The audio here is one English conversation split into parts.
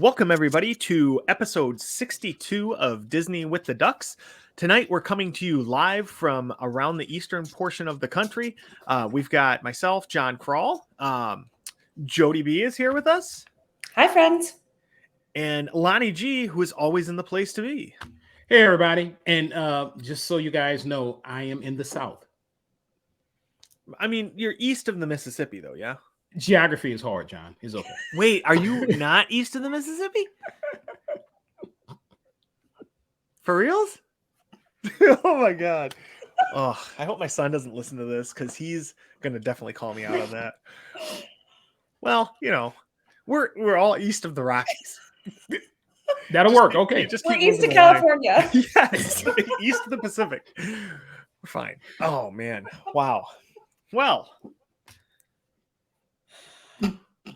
Welcome, everybody, to episode 62 of Disney with the Ducks. Tonight, we're coming to you live from around the eastern portion of the country. We've got myself, John Crawl. Jody B is here with us. Hi, friends. And Lonnie G, who is always in the place to be. Hey, everybody. And just so you guys know, I am in the South. I mean, you're east of the Mississippi, though, yeah? Geography is hard, John. It's okay. Wait, are you not east of the Mississippi? For reals? Oh my god. Oh, I hope my son doesn't listen to this because he's gonna definitely call me out on that. Well, you know, we're all east of the Rockies. That'll work. Okay. We're east of California. Yes, east of the Pacific. We're fine. Oh man. Wow. Well,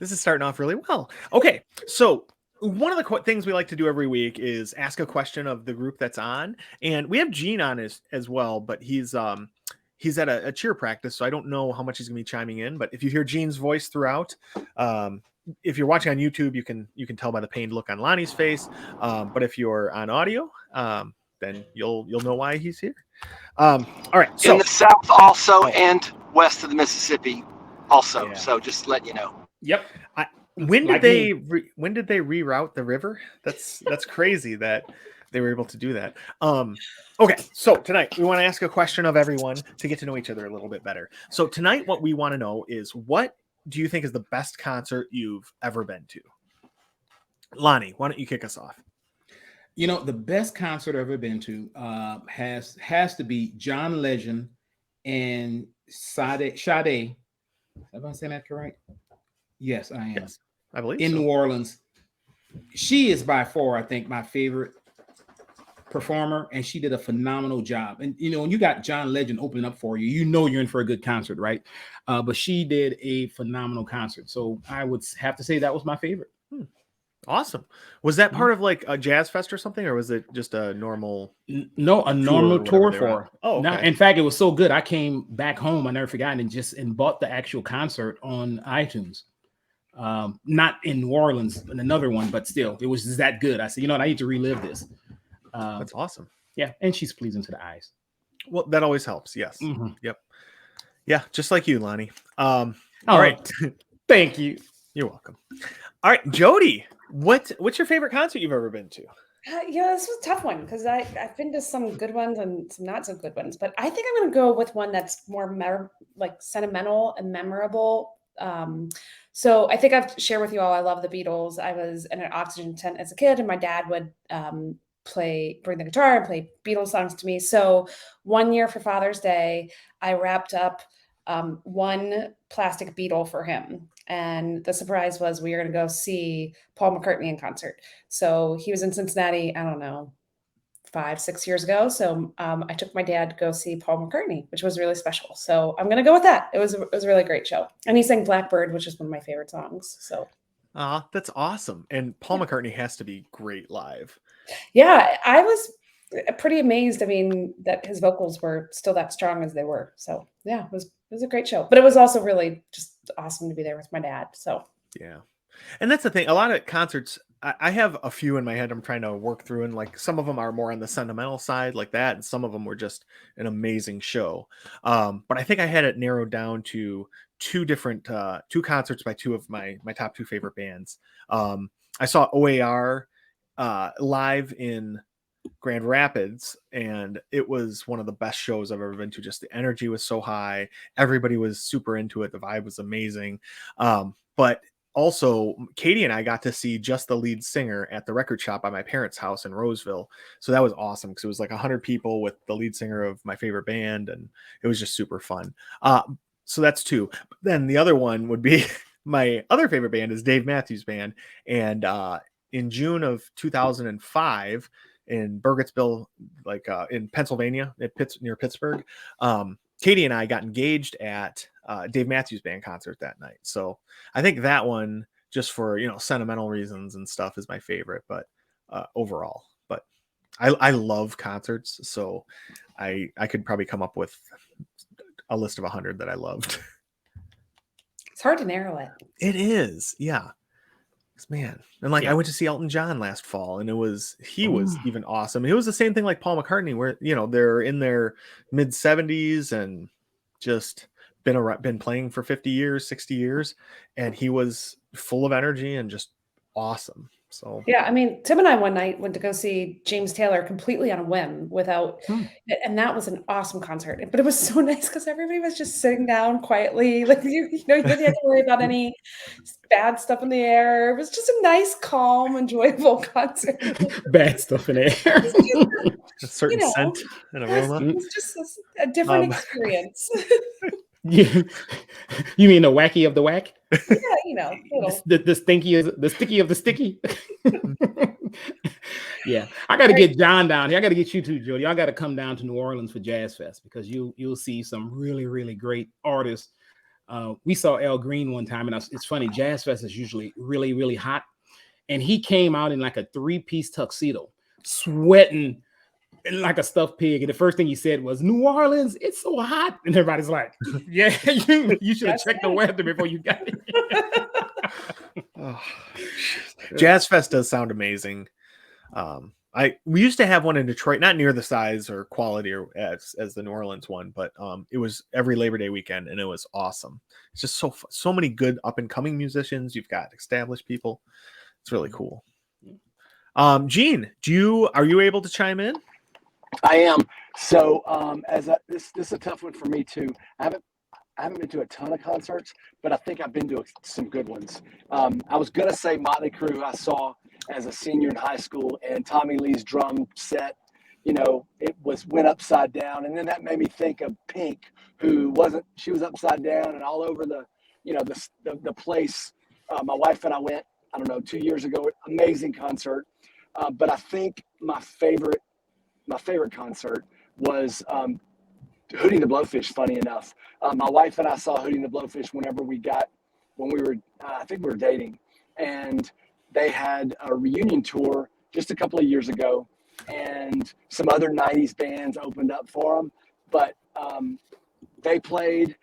this is starting off really well. Okay, so one of the things we like to do every week is ask a question of the group that's on, and we have Gene on as well, but he's at a cheer practice, so I don't know how much he's gonna be chiming in. But if you hear Gene's voice throughout, if you're watching on YouTube, you can tell by the pained look on Lonnie's face. But if you're on audio, then you'll know why he's here. All right, so in the South also, and west of the Mississippi also. Yeah. So just let you know. Yep. When did Like they reroute the river? That's crazy that they were able to do that. Okay, so tonight we want to ask a question of everyone to get to know each other a little bit better. So tonight, what we want to know is, what do you think is the best concert you've ever been to? Lonnie, why don't you kick us off? You know, the best concert I've ever been to has to be John Legend and Sade. Am I saying that correct? Yes, I am. Yes, I believe in so. New Orleans. She is by far, I think, my favorite performer, and she did a phenomenal job. And you know, when you got John Legend opening up for you, you know you're in for a good concert, right? But she did a phenomenal concert, so I would have to say that was my favorite. Awesome. Was that part of like a jazz fest or something, or was it just a normal? No, a normal tour they for were her. Oh, okay. Now, in fact, it was so good. I came back home. I never forgot, and bought the actual concert on iTunes. Not in New Orleans, in another one, but still, it was just that good. I said, you know what, I need to relive this. That's awesome. Yeah, and she's pleasing to the eyes. Well, that always helps. Yes. Mhm. Yep. Yeah, just like you, Lonnie. All Oh, right. Thank you. You're welcome. All right, Jody, what's your favorite concert you've ever been to? Yeah, this was a tough one because I've been to some good ones and some not so good ones, but I think I'm going to go with one that's more sentimental and memorable. So I think I've shared with you all, I love the Beatles. I was in an oxygen tent as a kid, and my dad would bring the guitar and play Beatles songs to me. So one year for Father's Day, I wrapped up one plastic Beatle for him. And the surprise was we were going to go see Paul McCartney in concert. So he was in Cincinnati, I don't know, 5-6 years ago. So I took my dad to go see Paul McCartney, which was really special. So I'm going to go with that. It was a really great show. And he sang Blackbird, which is one of my favorite songs. So That's awesome. And Paul McCartney has to be great live. yeah, I was pretty amazed. I mean, that his vocals were still that strong as they were. So yeah, it was a great show. But it was also really just awesome to be there with my dad. So Yeah. And that's the thing. A lot of concerts, I have a few in my head I'm trying to work through, and like some of them are more on the sentimental side like that, and some of them were just an amazing show. But I think I had it narrowed down to two concerts by two of my top two favorite bands. I saw OAR live in Grand Rapids, and it was one of the best shows I've ever been to. Just the energy was so high, everybody was super into it, the vibe was amazing. But also, Katie and I got to see just the lead singer at the record shop by my parents' house in Roseville. So that was awesome because it was like 100 people with the lead singer of my favorite band, and it was just super fun. So that's two. But then the other one would be my other favorite band is Dave Matthews Band. And in June of 2005, in Burgettsville, in Pennsylvania, near Pittsburgh, Katie and I got engaged at Dave Matthews Band concert that night. So I think that one, just for sentimental reasons and stuff, is my favorite. But overall, but I love concerts, so I could probably come up with a list of 100 that I loved. it's hard to narrow it. It is, yeah. Man, and like Yeah. I went to see Elton John last fall, and he was Oh. even awesome. It was the same thing like Paul McCartney, where they're in their mid 70s and just been playing for 50 years, 60 years, and he was full of energy and just awesome. So Yeah, I mean, Tim and I one night went to go see James Taylor completely on a whim without, Hmm. and that was an awesome concert. But it was so nice because everybody was just sitting down quietly. Like you didn't have to worry about any bad stuff in the air. It was just a nice, calm, enjoyable concert. Bad stuff in there. a certain scent and aroma. It was just a different Um, experience. you mean the wacky of the whack? Yeah, little. The stinky is the sticky of the sticky. Yeah, I got to get John down here. I got to get you too, Jody. I got to come down to New Orleans for Jazz Fest because you'll see some really, really great artists. We saw Al Green one time, and it's funny. Jazz Fest is usually really, really hot, and he came out in like a 3-piece tuxedo, sweating like a stuffed pig. And the first thing he said was, "New Orleans, it's so hot," and everybody's like, "Yeah, you should have checked the weather before you got it." Oh, Jazz Fest does sound amazing. We used to have one in Detroit, not near the size or quality or as the New Orleans one, but it was every Labor Day weekend, and it was awesome. It's just so many good up and coming musicians. You've got established people. It's really cool. Gene, are you able to chime in? I am. So this is a tough one for me too. I haven't been to a ton of concerts, but I think I've been to some good ones. I was gonna say Motley Crue I saw as a senior in high school, and Tommy Lee's drum set, it went upside down, and then that made me think of Pink, she was upside down and all over the place. My wife and I went, I don't know, 2 years ago. Amazing concert. But I think my favorite concert was Hootie and the Blowfish. Funny enough, my wife and I saw Hootie and the Blowfish when we were I think we were dating, and they had a reunion tour just a couple of years ago, and some other 90s bands opened up for them, but they played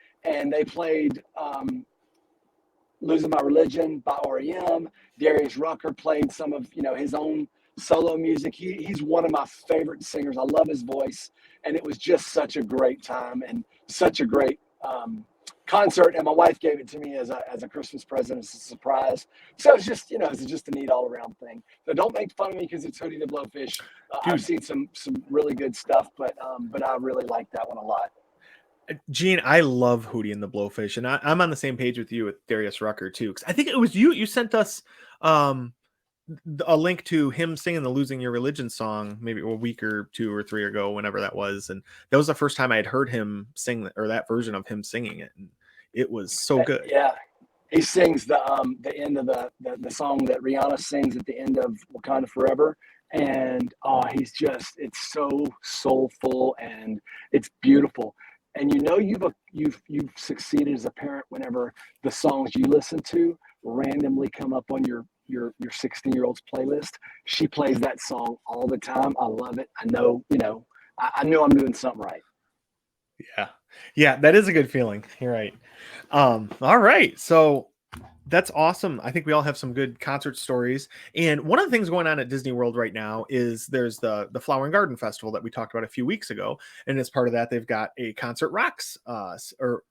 Losing My Religion by REM. Darius Rucker played some of his own solo music. He's one of my favorite singers. I love his voice, and it was just such a great time and such a great concert. And my wife gave it to me as a Christmas present, as a surprise. So it's just a neat all around thing. So don't make fun of me because it's Hootie the Blowfish. I've seen some really good stuff, but I really like that one a lot. Gene, I love Hootie and the Blowfish, and I'm on the same page with you with Darius Rucker too. Because I think it was you sent us a link to him singing the "Losing Your Religion" song maybe a week or 2 or 3 ago, whenever that was, and that was the first time I had heard him sing that version of him singing it, and it was so good. Yeah, he sings the end of the song that Rihanna sings at the end of Wakanda Forever, and it's so soulful and it's beautiful. And you've succeeded as a parent whenever the songs you listen to randomly come up on your 16-year-old's playlist. She plays that song all the time. I love it. I know, I know I'm doing something right. Yeah, that is a good feeling. You're right. All right, so that's awesome. I think we all have some good concert stories. And one of the things going on at Disney World right now is there's the Flower and Garden Festival that we talked about a few weeks ago. And as part of that, they've got a Concert Rocks or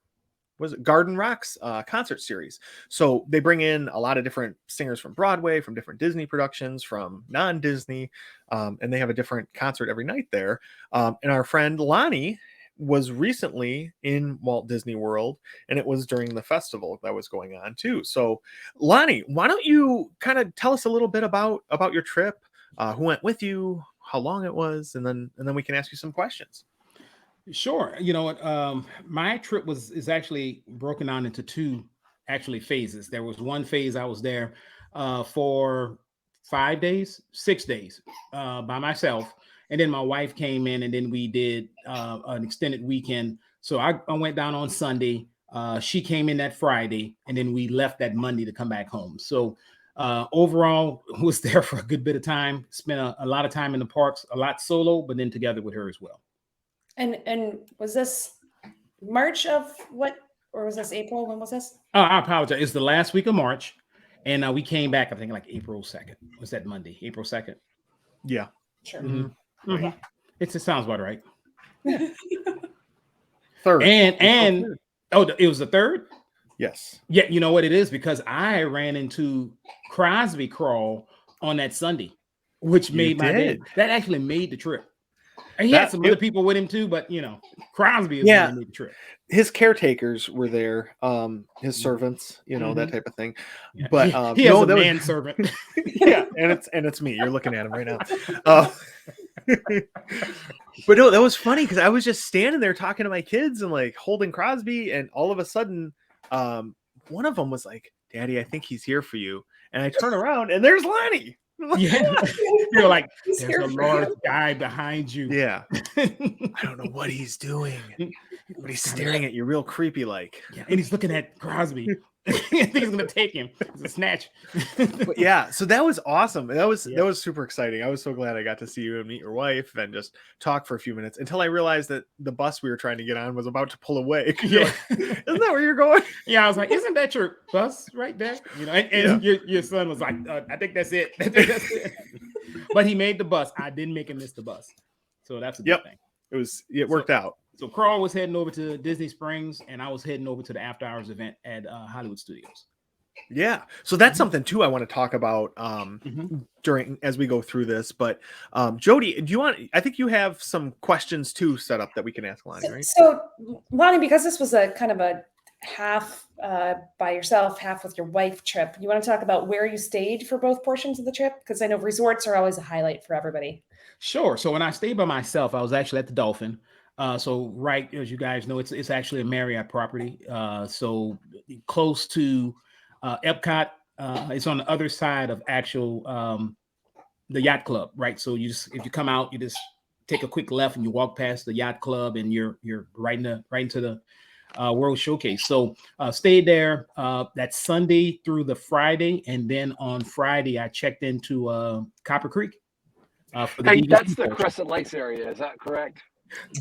was it Garden Rocks concert series. So they bring in a lot of different singers from Broadway, from different Disney productions, from non-Disney, and they have a different concert every night there. And our friend Lonnie was recently in Walt Disney World, and it was during the festival that was going on too. So Lonnie, why don't you kind of tell us a little bit about your trip, who went with you, how long it was, and then we can ask you some questions. Sure. My trip is actually broken down into 2 phases. There was one phase I was there for 5 days, 6 days by myself. And then my wife came in, and then we did an extended weekend. So I went down on Sunday. She came in that Friday, and then we left that Monday to come back home. So overall, was there for a good bit of time. Spent a lot of time in the parks, a lot solo, but then together with her as well. And was this March of what, or was this April? When was this? I apologize. It's the last week of March. And we came back, I think, like April 2nd. Was that Monday? April 2nd? Yeah. Sure. Mhm. It sounds about right. Third. And Third. oh, it was the third? Yes. Yeah, you know what it is? Because I ran into Crosby Crawl on that Sunday, which made my day. That actually made the trip. And he had some other people with him too, but Crosby is the one that made the trip. His caretakers were there, his servants, that type of thing. Yeah. But he has a manservant. Yeah, and it's me. You're looking at him right now. But no, that was funny because I was just standing there talking to my kids and like holding Crosby, and all of a sudden, one of them was like, "Daddy, I think he's here for you." And I turn around and there's Lonnie. Yeah, you're like, there's a large guy behind you. Yeah, I don't know what he's doing, but he's staring at you real creepy like. Yeah, and he's looking at Crosby. I think he's gonna take him. It's a snatch. But yeah, so that was awesome. That was super exciting. I was so glad I got to see you and meet your wife and just talk for a few minutes until I realized that the bus we were trying to get on was about to pull away. Yeah. Like, isn't that where you're going? Yeah, I was like, isn't that your bus right there? And your son was like, I think that's it. But he made the bus. I didn't make him miss the bus. So that's a good thing. It worked out. So Carl was heading over to Disney Springs, and I was heading over to the after hours event at Hollywood Studios. Yeah, so that's something too I want to talk about during as we go through this. But Jody, I think you have some questions too set up that we can ask Lonnie, right? So Lonnie, because this was a kind of a half by yourself, half with your wife trip, you want to talk about where you stayed for both portions of the trip? Because I know resorts are always a highlight for everybody. Sure. So when I stayed by myself, I was actually at the Dolphin. So right, as you guys know, it's actually a Marriott property. So close to Epcot. It's on the other side of actual the yacht club, right? So if you come out, you just take a quick left and you walk past the yacht club, and you're right into the World Showcase. So stayed there that Sunday through the Friday, and then on Friday I checked into Copper Creek. That's the Crescent Lakes area, is that correct?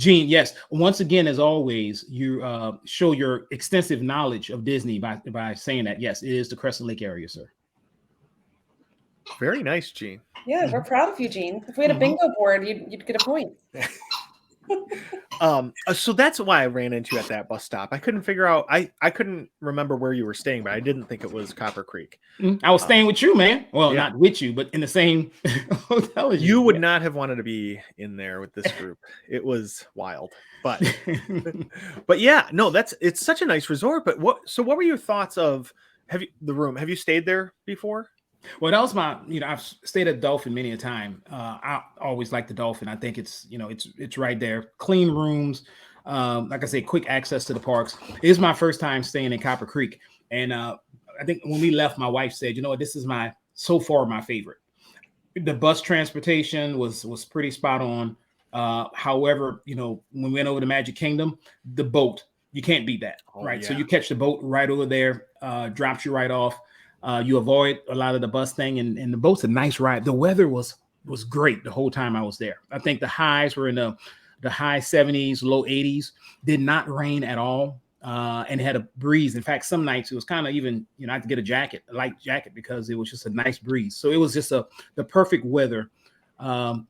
Gene, yes. Once again, as always, you show your extensive knowledge of Disney by saying that. Yes, it is the Crescent Lake area, sir. Very nice, Gene. Yeah, we're proud of you, Gene. If we had a bingo board, you'd get a point. So that's why I ran into you at that bus stop. I couldn't figure out. I couldn't remember where you were staying, but I didn't think it was Copper Creek. I was staying with you, man. Well, not with you, but in the same hotel as you. You would not have wanted to be in there with this group. It was wild, but yeah, no, it's such a nice resort. But what were your thoughts of the room? Have you stayed there before? Well, that was I've stayed at Dolphin many a time. I always like the Dolphin. I think it's right there. Clean rooms. Like I say, quick access to the parks. It is my first time staying in Copper Creek. And I think when we left, my wife said, this is so far my favorite. The bus transportation was pretty spot on. However, when we went over to Magic Kingdom, the boat, you can't beat that, right? Yeah. So you catch the boat right over there, drops you right off. You avoid a lot of the bus thing, and the boat's a nice ride. The weather was great the whole time I was there. I think the highs were in the high 70s, low 80s. Did not rain at all, and had a breeze. In fact, some nights it was kind of even, I had to get a light jacket, because it was just a nice breeze. So it was just the perfect weather to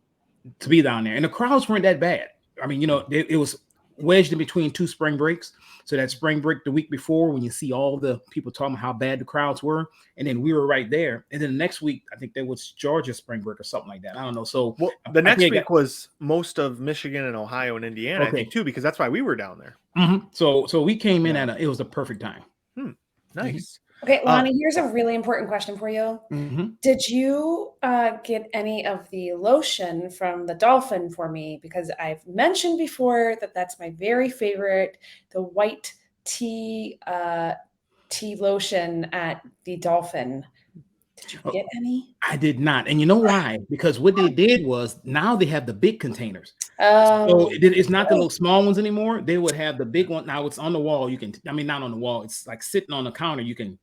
be down there. And the crowds weren't that bad. I mean, it was wedged in between two spring breaks. So that spring break the week before, when you see all the people talking about how bad the crowds were, and then we were right there. And then the next week, I think there was Georgia spring break or something like that. I don't know. So the next week was most of Michigan and Ohio and Indiana, I think, too, because that's why we were down there. Mm-hmm. So we came in it was a perfect time. Nice. Okay, Lonnie, here's a really important question for you. Mm-hmm. Did you get any of the lotion from the Dolphin for me? Because I've mentioned before that's my very favorite, the white tea lotion at the Dolphin. Did you get any? I did not. And you know why? Because what they did was, now they have the big containers. So it's not the little small ones anymore. They would have the big one. Now it's on the wall. Not on the wall. It's like sitting on the counter. You can,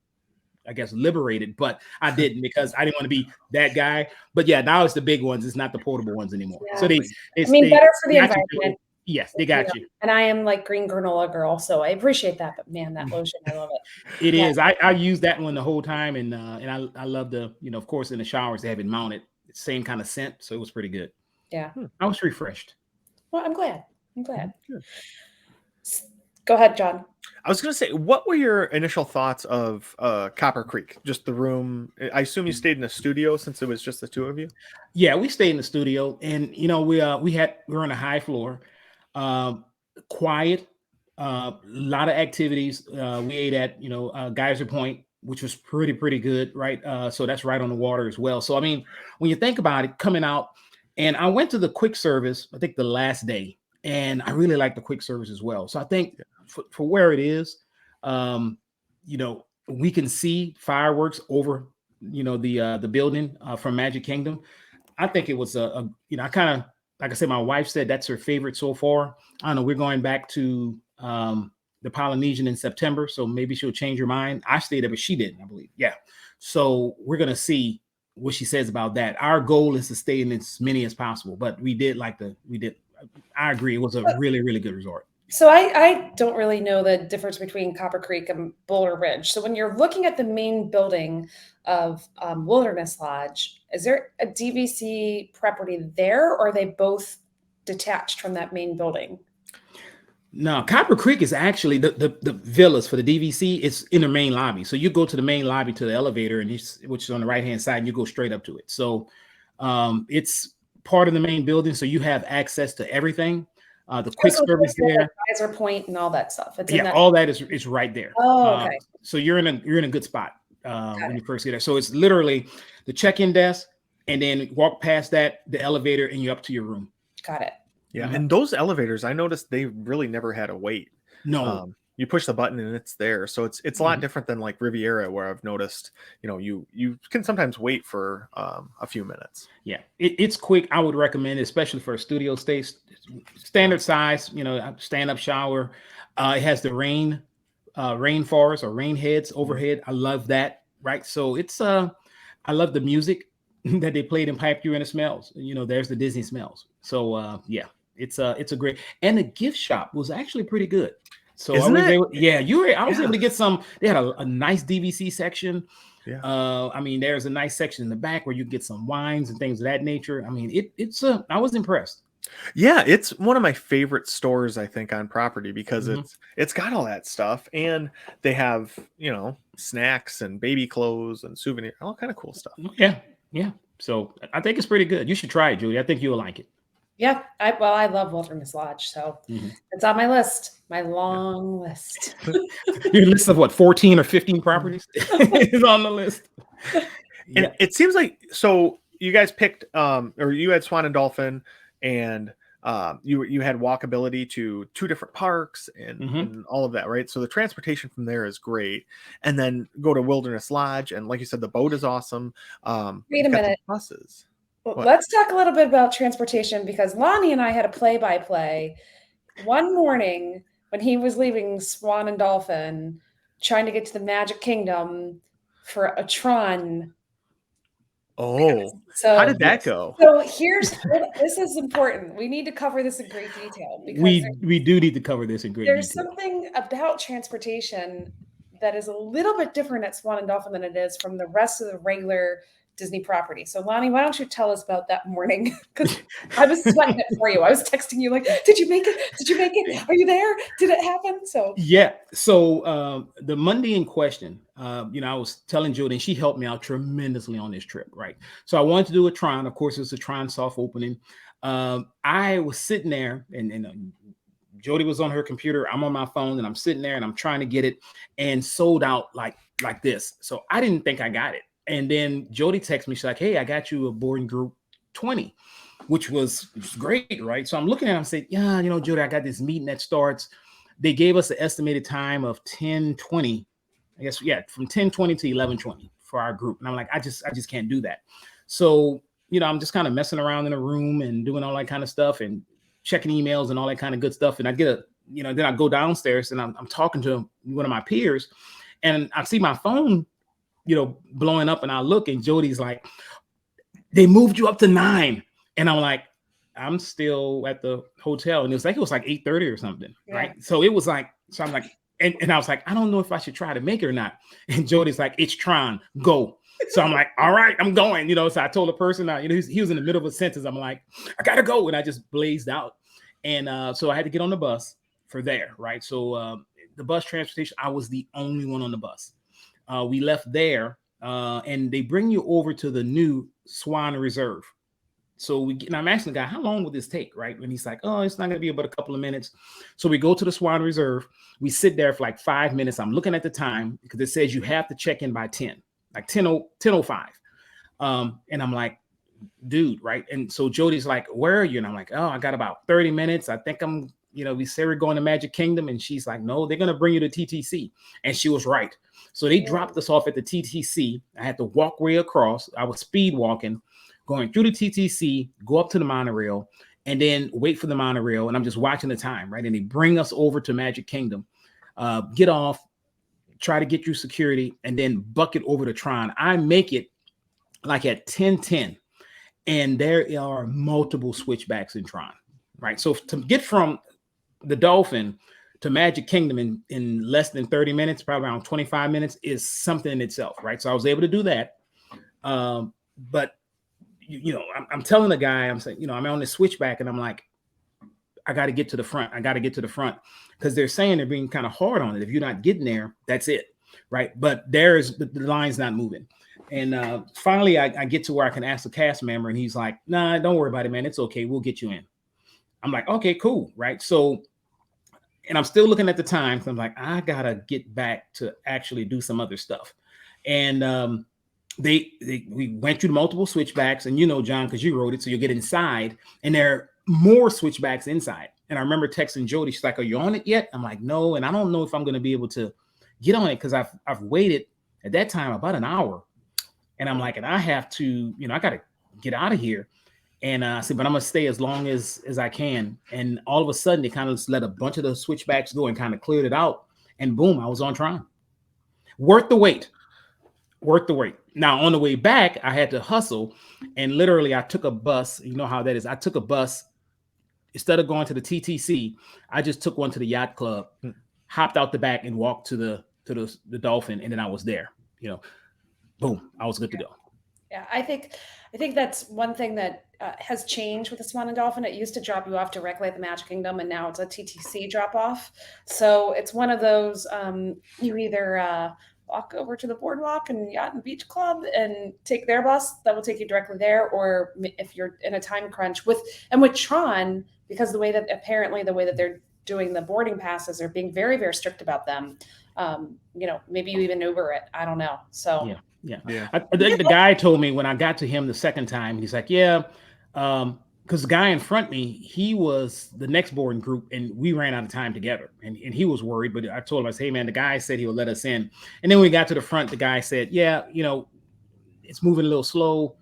I guess, liberated, but I didn't, because I didn't want to be that guy. But yeah, now it's the big ones. It's not the portable ones anymore. Yeah. So better for the environment. Yes, they got you. And I am like green granola girl, so I appreciate that. But man, that lotion, I love it. It Yeah. is. I use that one the whole time, and I love the, of course, in the showers they have it mounted, same kind of scent, so it was pretty good. Yeah. I was refreshed. Well, I'm glad. Good. Go ahead, John. I was going to say, what were your initial thoughts of Copper Creek? Just the room. I assume you stayed in a studio since it was just the two of you. Yeah, we stayed in the studio, and we were on a high floor, quiet, a lot of activities. We ate at Geyser Point, which was pretty good, right? So that's right on the water as well. So I mean, when you think about it, coming out, and I went to the quick service, I think the last day, and I really like the quick service as well. So I think for where it is, we can see fireworks over the building from Magic Kingdom. I think it was I kind of, like I said, my wife said that's her favorite so far. I don't know. We're going back to the Polynesian in September, so maybe she'll change her mind. I stayed there, but she didn't, I believe. Yeah. So we're gonna see what she says about that. Our goal is to stay in as many as possible, but we did. I agree. It was a really, really good resort. So I don't really know the difference between Copper Creek and Boulder Ridge. So when you're looking at the main building of Wilderness Lodge, is there a DVC property there, or are they both detached from that main building? No, Copper Creek is actually the villas for the DVC. It's in the main lobby. So you go to the main lobby to the elevator, which is on the right-hand side, and you go straight up to it. So it's part of the main building. So you have access to everything. The quick service there, Geyser Point, and all that stuff. All that is right there. Oh, okay. So you're in a good spot when you first get there. So it's literally the check-in desk, and then walk past that, the elevator, and you're up to your room. Got it. Yeah, and those elevators, I noticed they really never had a wait. No, you push the button and it's there. So it's a lot different than like Riviera, where I've noticed, you can sometimes wait for a few minutes. Yeah, it's quick. I would recommend it, especially for a studio stay, standard size, stand-up shower. It has the rainforest or rain heads overhead. I love that. Right. So it's I love the music that they played and piped you in. The smells. There's the Disney smells. So yeah, it's a great, and the gift shop was actually pretty good. So I was able to get some. They had a nice DVC section. Yeah. I mean, there's a nice section in the back where you get some wines and things of that nature. I mean, I was impressed. Yeah, it's one of my favorite stores, I think, on property, because it's got all that stuff, and they have snacks and baby clothes and souvenirs, all kind of cool stuff. Yeah. So I think it's pretty good. You should try it, Judy. I think you'll like it. Yeah, I love Wilderness Lodge, so it's on my list, my long list. Your list of what, 14 or 15 properties is on the list. And it seems like, so you guys picked, or you had Swan and Dolphin, and you had walkability to 2 different parks and all of that, right? So the transportation from there is great, and then go to Wilderness Lodge, and like you said, the boat is awesome. Wait a minute, buses. Let's talk a little bit about transportation, because Lonnie and I had a play-by-play one morning when he was leaving Swan and Dolphin, trying to get to the Magic Kingdom for a Tron. Oh, so how did that go? So this is important. We need to cover this in great detail, because we do need to cover this in great detail. There's something about transportation that is a little bit different at Swan and Dolphin than it is from the rest of the regular Disney property. So Lonnie, why don't you tell us about that morning? Because I was sweating it for you. I was texting you like, did you make it? Did you make it? Are you there? Did it happen? So yeah. So the Monday in question, I was telling Jody, and she helped me out tremendously on this trip, right? So I wanted to do a Tron. Of course, it's a Tron soft opening. I was sitting there, and Jody was on her computer. I'm on my phone, and I'm sitting there, and I'm trying to get it, and sold out like this. So I didn't think I got it. And then Jody texted me. She's like, "Hey, I got you a boarding group 20, which was great, right?" So I'm looking at him and saying, "Yeah, Jody, I got this meeting that starts." They gave us an estimated time of 10:20, I guess, from 10:20 to 11:20 for our group. And I'm like, I just can't do that. So, I'm just kind of messing around in a room and doing all that kind of stuff and checking emails and all that kind of good stuff. And I get then I go downstairs and I'm talking to one of my peers, and I see my phone blowing up, and I look, and Jody's like, "They moved you up to 9." And I'm like, I'm still at the hotel, and it was like 8:30 or something, Yeah. right? So it was like, so I'm like, and I was like, I don't know if I should try to make it or not. And Jody's like, it's Tron, go. So I'm like, all right, I'm going, So I told the person, he was in the middle of a sentence. I'm like, I gotta go, and I just blazed out. And so I had to get on the bus for there, right? So the bus transportation, I was the only one on the bus. We left there, and they bring you over to the new Swan Reserve. So and I'm asking the guy, how long will this take, right? And he's like, oh, it's not going to be about a couple of minutes. So we go to the Swan Reserve. We sit there for like 5 minutes. I'm looking at the time because it says you have to check in by 10, like 10:05. And I'm like, dude, right? And so Jody's like, where are you? And I'm like, oh, I got about 30 minutes. I think we say we're going to Magic Kingdom. And she's like, no, they're going to bring you to TTC. And she was right. So they dropped us off at the TTC. I had to walk way across. I was speed walking, going through the TTC, go up to the monorail, and then wait for the monorail. And I'm just watching the time, right? And they bring us over to Magic Kingdom, get off, try to get through security, and then bucket over to Tron. I make it like at 10:10, and there are multiple switchbacks in Tron, right? So to get from the Dolphin to Magic Kingdom in less than 30 minutes, probably around 25 minutes, is something in itself, right? So I was able to do that. But I'm telling the guy, I'm saying, I'm on the switchback, and I'm like, I got to get to the front. I got to get to the front, because they're saying they're being kind of hard on it. If you're not getting there, that's it, right? But the line's not moving. And finally, I get to where I can ask the cast member, and he's like, nah, don't worry about it, man. It's okay. We'll get you in. I'm like, okay, cool, right? So, and I'm still looking at the time. So I'm like, I got to get back to actually do some other stuff. And we went through multiple switchbacks, and John, because you wrote it, so you get inside, and there are more switchbacks inside. And I remember texting Jody. She's like, "Are you on it yet?" I'm like, "No," and I don't know if I'm going to be able to get on it, because I've waited at that time about an hour, and I'm like, and I have to, I got to get out of here. And I said, but I'm gonna stay as long as I can. And all of a sudden, they kind of just let a bunch of the switchbacks go and kind of cleared it out, and boom, I was on Tron. Worth the wait. Worth the wait. Now, on the way back, I had to hustle, and literally I took a bus. You know how that is. I took a bus. Instead of going to the TTC, I just took one to the yacht club, hopped out the back, and walked to the Dolphin, and then I was there. Boom, I was good to go. Yeah, I think that's one thing that has changed with the Swan and Dolphin. It used to drop you off directly at the Magic Kingdom, and now it's a TTC drop off. So it's one of those, you either walk over to the boardwalk and Yacht and Beach Club and take their bus that will take you directly there, or if you're in a time crunch with Tron, because the way that they're doing the boarding passes, are being very, very strict about them. Maybe you even Uber it. I don't know. So yeah. I think the guy told me when I got to him the second time, he's like, yeah, because the guy in front of me, he was the next boarding group, and we ran out of time together, and he was worried. But I told him, I said, hey man, the guy said he'll let us in. And then when we got to the front, the guy said, yeah, it's moving a little slow.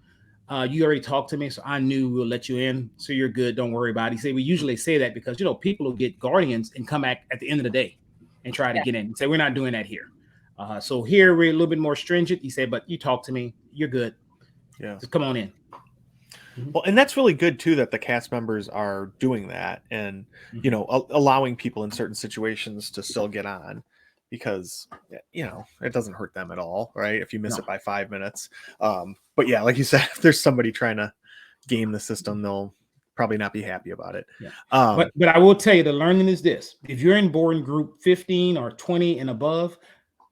You already talked to me, so I knew we'll let you in, so you're good, don't worry about it. He said we usually say that because people will get Guardians and come back at the end of the day and try to get in. He said we're not doing that here. So here we're a little bit more stringent. He said, but you talk to me, you're good. Yeah, just come on in. Well, and that's really good too, that the cast members are doing that, and allowing people in certain situations to still get on, because it doesn't hurt them at all, right? If you miss it by 5 minutes. But yeah, like you said, if there's somebody trying to game the system, they'll probably not be happy about it. Yeah. But I will tell you, the learning is this: if you're in boarding group 15 or 20 and above,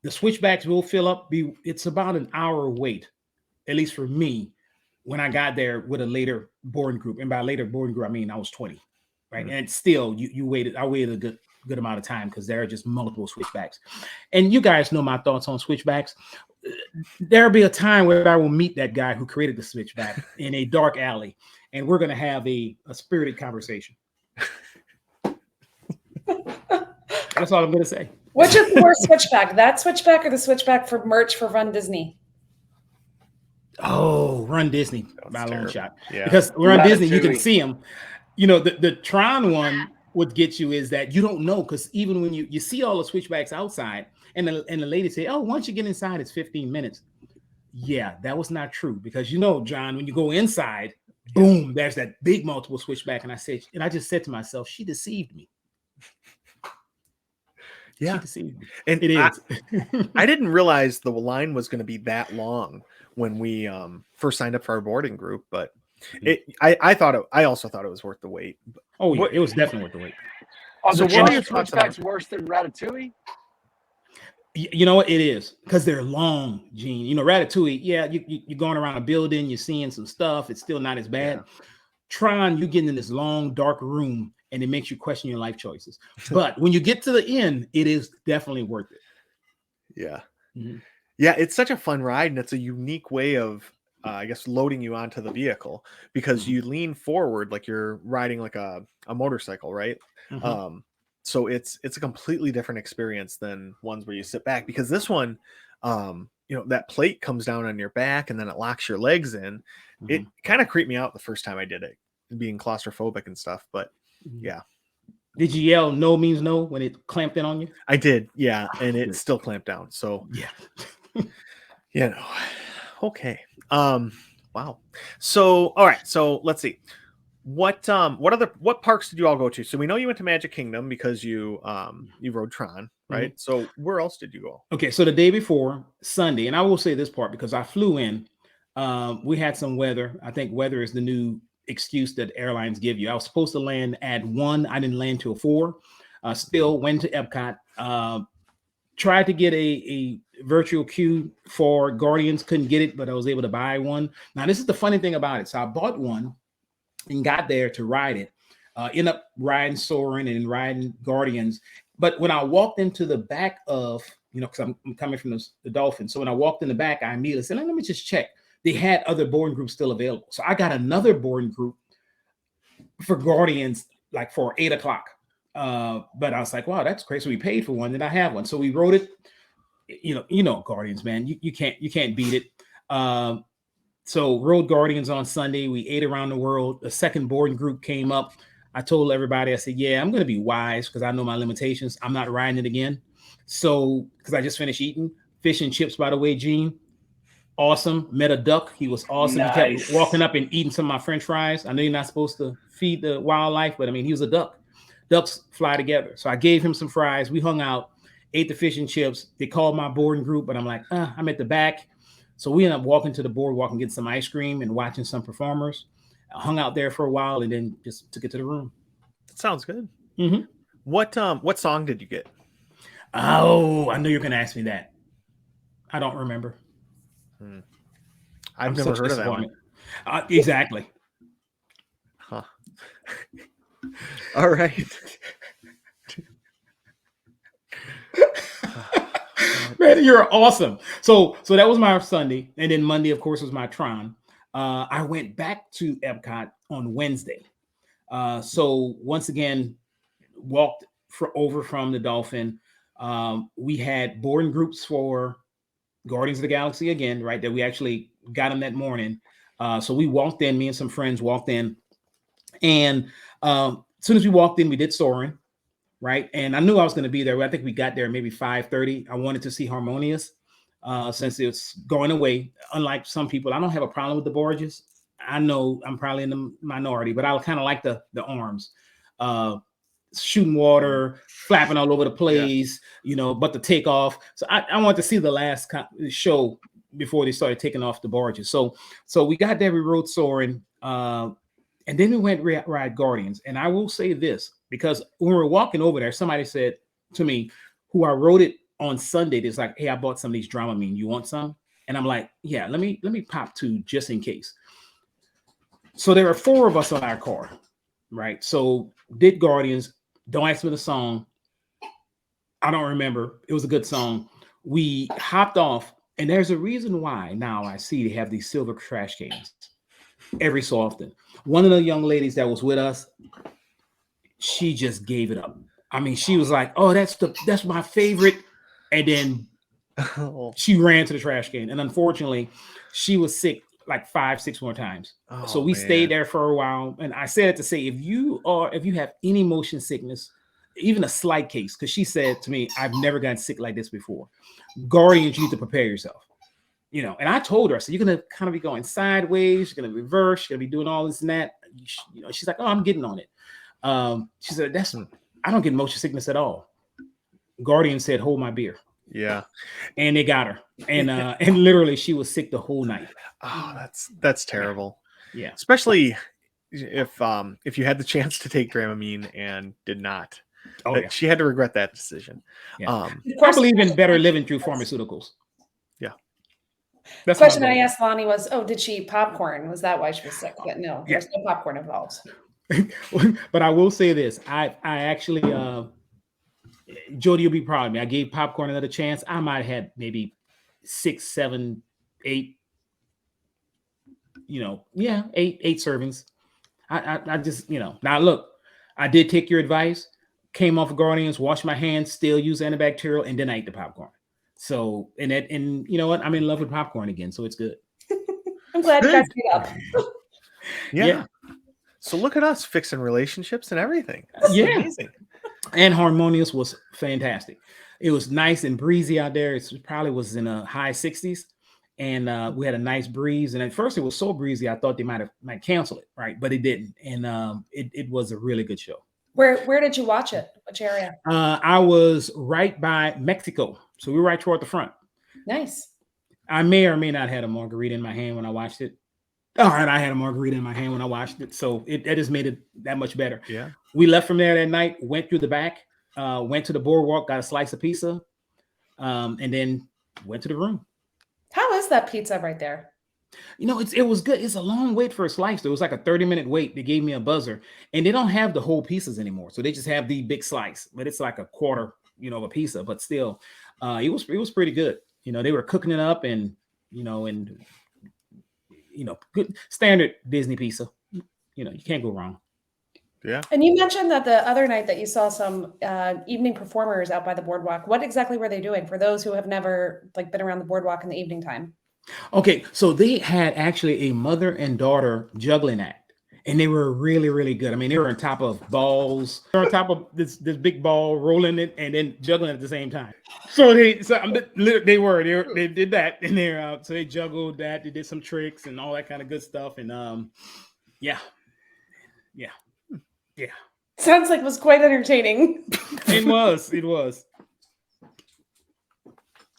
the switchbacks will fill up. It's about an hour wait, at least for me, when I got there with a later boarding group. And by later boarding group, I mean I was 20, right? Mm-hmm. And still, you waited. I waited a good amount of time because there are just multiple switchbacks. And you guys know my thoughts on switchbacks. There'll be a time where I will meet that guy who created the switchback in a dark alley, and we're going to have a spirited conversation. That's all I'm going to say. Which is the worst switchback? That switchback or the switchback for merch for Run Disney? Oh, Run Disney by a long shot. Yeah. Because Run Disney, you can see them. The Tron one would get you is that you don't know, because even when you see all the switchbacks outside, and the lady say, oh, once you get inside, it's 15 minutes. Yeah, that was not true, because John, when you go inside, Boom, there's that big multiple switchback. And I just said to myself, she deceived me. Yeah. She deceived me. And It is. I didn't realize the line was going to be that long when we first signed up for our boarding group, but I also thought it was worth the wait. Oh yeah, it was definitely worth the wait. Are So the what are your truck thoughts switchbacks on- worse than Ratatouille? You know what it is, because they're long, Gene. You know, Ratatouille, yeah, you're going around a building, you're seeing some stuff, it's still not as bad. Yeah. Tron, you get in this long, dark room, and it makes you question your life choices. But when you get to the end, it is definitely worth it. Yeah. Mhm. Yeah, it's such a fun ride, and it's a unique way of, I guess, loading you onto the vehicle because you lean forward like you're riding like a motorcycle, right? Mhm. So it's a completely different experience than ones where you sit back, because this one, that plate comes down on your back and then it locks your legs in. It Mhm. kind of creeped me out the first time I did it, being claustrophobic and stuff. But Mhm. yeah, Did you yell "no" means no when it clamped in on you? I did. Yeah, and it Good. still clamped down. So Yeah. okay. Wow. So all right. So let's see. What parks did you all go to? So we know you went to Magic Kingdom because you rode Tron, right? So where else did you go? Okay, so the day before Sunday, and I will say this part because I flew in, we had some weather. I think weather is the new excuse that airlines give you. I was supposed to land at 1. I didn't land till 4. Still went to Epcot. Tried to get a virtual queue for Guardians. Couldn't get it, but I was able to buy one. Now, this is the funny thing about it. So I bought one and got there to ride it. End up riding Soarin' and riding Guardians. But when I walked into the back of, because I'm coming from the Dolphin. So when I walked in the back, I immediately said, let me just check. They had other boarding groups still available. So I got another boarding group for Guardians, like for 8 o'clock. But I was like, wow, that's crazy. So we paid for one, then I have one. So we rode it. Guardians, man, you can't beat it. So rode Guardians on Sunday. We ate around the world. A second boarding group came up. I told everybody, I said, yeah, I'm going to be wise because I know my limitations. I'm not riding it again. So, because I just finished eating fish and chips, by the way, Gene. Awesome. Met a duck. He was awesome. Nice. He kept walking up and eating some of my French fries. I know you're not supposed to feed the wildlife, but I mean, he was a duck. Ducks fly together. So I gave him some fries. We hung out, ate the fish and chips. They called my boarding group, but I'm like, I'm at the back. So we ended up walking to the boardwalk and getting some ice cream and watching some performers. I hung out there for a while and then just took it to the room. That sounds good. Mm-hmm. What song did you get? Oh, I knew you were going to ask me that. I don't remember. I've never heard of that one. Exactly. Huh. All right. Man, you're awesome. So that was my Sunday, and then Monday, of course, was my Tron. I went back to Epcot on Wednesday. So once again, walked over from the Dolphin. We had boarding groups for Guardians of the Galaxy again, right? That we actually got them that morning. So we walked in. Me and some friends walked in, and as soon as we walked in, we did Soarin'. Right. And I knew I was going to be there. I think we got there maybe 5:30. I wanted to see Harmonious since it's going away. Unlike some people, I don't have a problem with the barges. I know I'm probably in the minority, but I kind of like the arms, shooting water, flapping all over the place, but the takeoff. So I want to see the last show before they started taking off the barges. So we got there, we rode Soarin', and then we went ride Guardians. And I will say this, because when we were walking over there, somebody said to me, who I rode it on Sunday, it's like, hey, I bought some of these Dramamine. You want some? And I'm like, yeah, let me pop 2 just in case. So there were 4 of us on our car, right? So did Guardians. Don't ask me the song. I don't remember. It was a good song. We hopped off, and there's a reason why now I see they have these silver trash cans every so often. One of the young ladies that was with us, she just gave it up. I mean, she was like, oh, that's my favorite. And then she ran to the trash can. And unfortunately, she was sick like 5-6 more times. So we stayed there for a while. And I said it to say, if you have any motion sickness, even a slight case, because she said to me, I've never gotten sick like this before. Guardians, you need to prepare yourself. And I told her, I said, you're going to kind of be going sideways, you're going to reverse, you're going to be doing all this and that. She's like, oh, I'm getting on it. She said, I don't get motion sickness at all. Guardian said, hold my beer. Yeah. And they got her. And literally she was sick the whole night. Oh, that's terrible. Yeah. Especially if you had the chance to take Dramamine and did not. Oh, yeah. She had to regret that decision. Yeah. I believe in better living through pharmaceuticals. Yeah. The question I asked Lonnie was, did she eat popcorn? Was that why she was sick? But no, there's no popcorn involved. But I will say this. I actually, Jody, you'll be proud of me. I gave popcorn another chance. I might have had maybe 6, 7, 8, eight servings. I just, now look, I did take your advice, came off of Guardians, washed my hands, still use antibacterial, and then I ate the popcorn. So, and you know what? I'm in love with popcorn again, so it's good. I'm glad you guys meet up. Yeah. So look at us fixing relationships and everything. That's amazing. And Harmonious was fantastic. It was nice and breezy out there. It probably was in the high 60s. And we had a nice breeze. And at first it was so breezy, I thought they might cancel it, right? But it didn't. And it was a really good show. Where did you watch it? Which area? I was right by Mexico. So we were right toward the front. Nice. I may or may not have had a margarita in my hand when I watched it. All right, I had a margarita in my hand when I watched it. So it just made it that much better. Yeah. We left from there that night, went through the back, went to the boardwalk, got a slice of pizza, and then went to the room. How is that pizza right there? It was good. It's a long wait for a slice. It was like a 30-minute wait. They gave me a buzzer, and they don't have the whole pieces anymore. So they just have the big slice, but it's like a quarter, of a pizza. But still, it was pretty good. They were cooking it up, and good standard Disney pizza. You can't go wrong. Yeah. And you mentioned that the other night that you saw some evening performers out by the boardwalk. What exactly were they doing for those who have never been around the boardwalk in the evening time? Okay, so they had actually a mother and daughter juggling act, and they were really, really good. I mean, they were on top of balls, they were on top of this big ball, rolling it, and then juggling at the same time. So they did that, and so they juggled that. They did some tricks and all that kind of good stuff, and yeah. Sounds like it was quite entertaining. It was.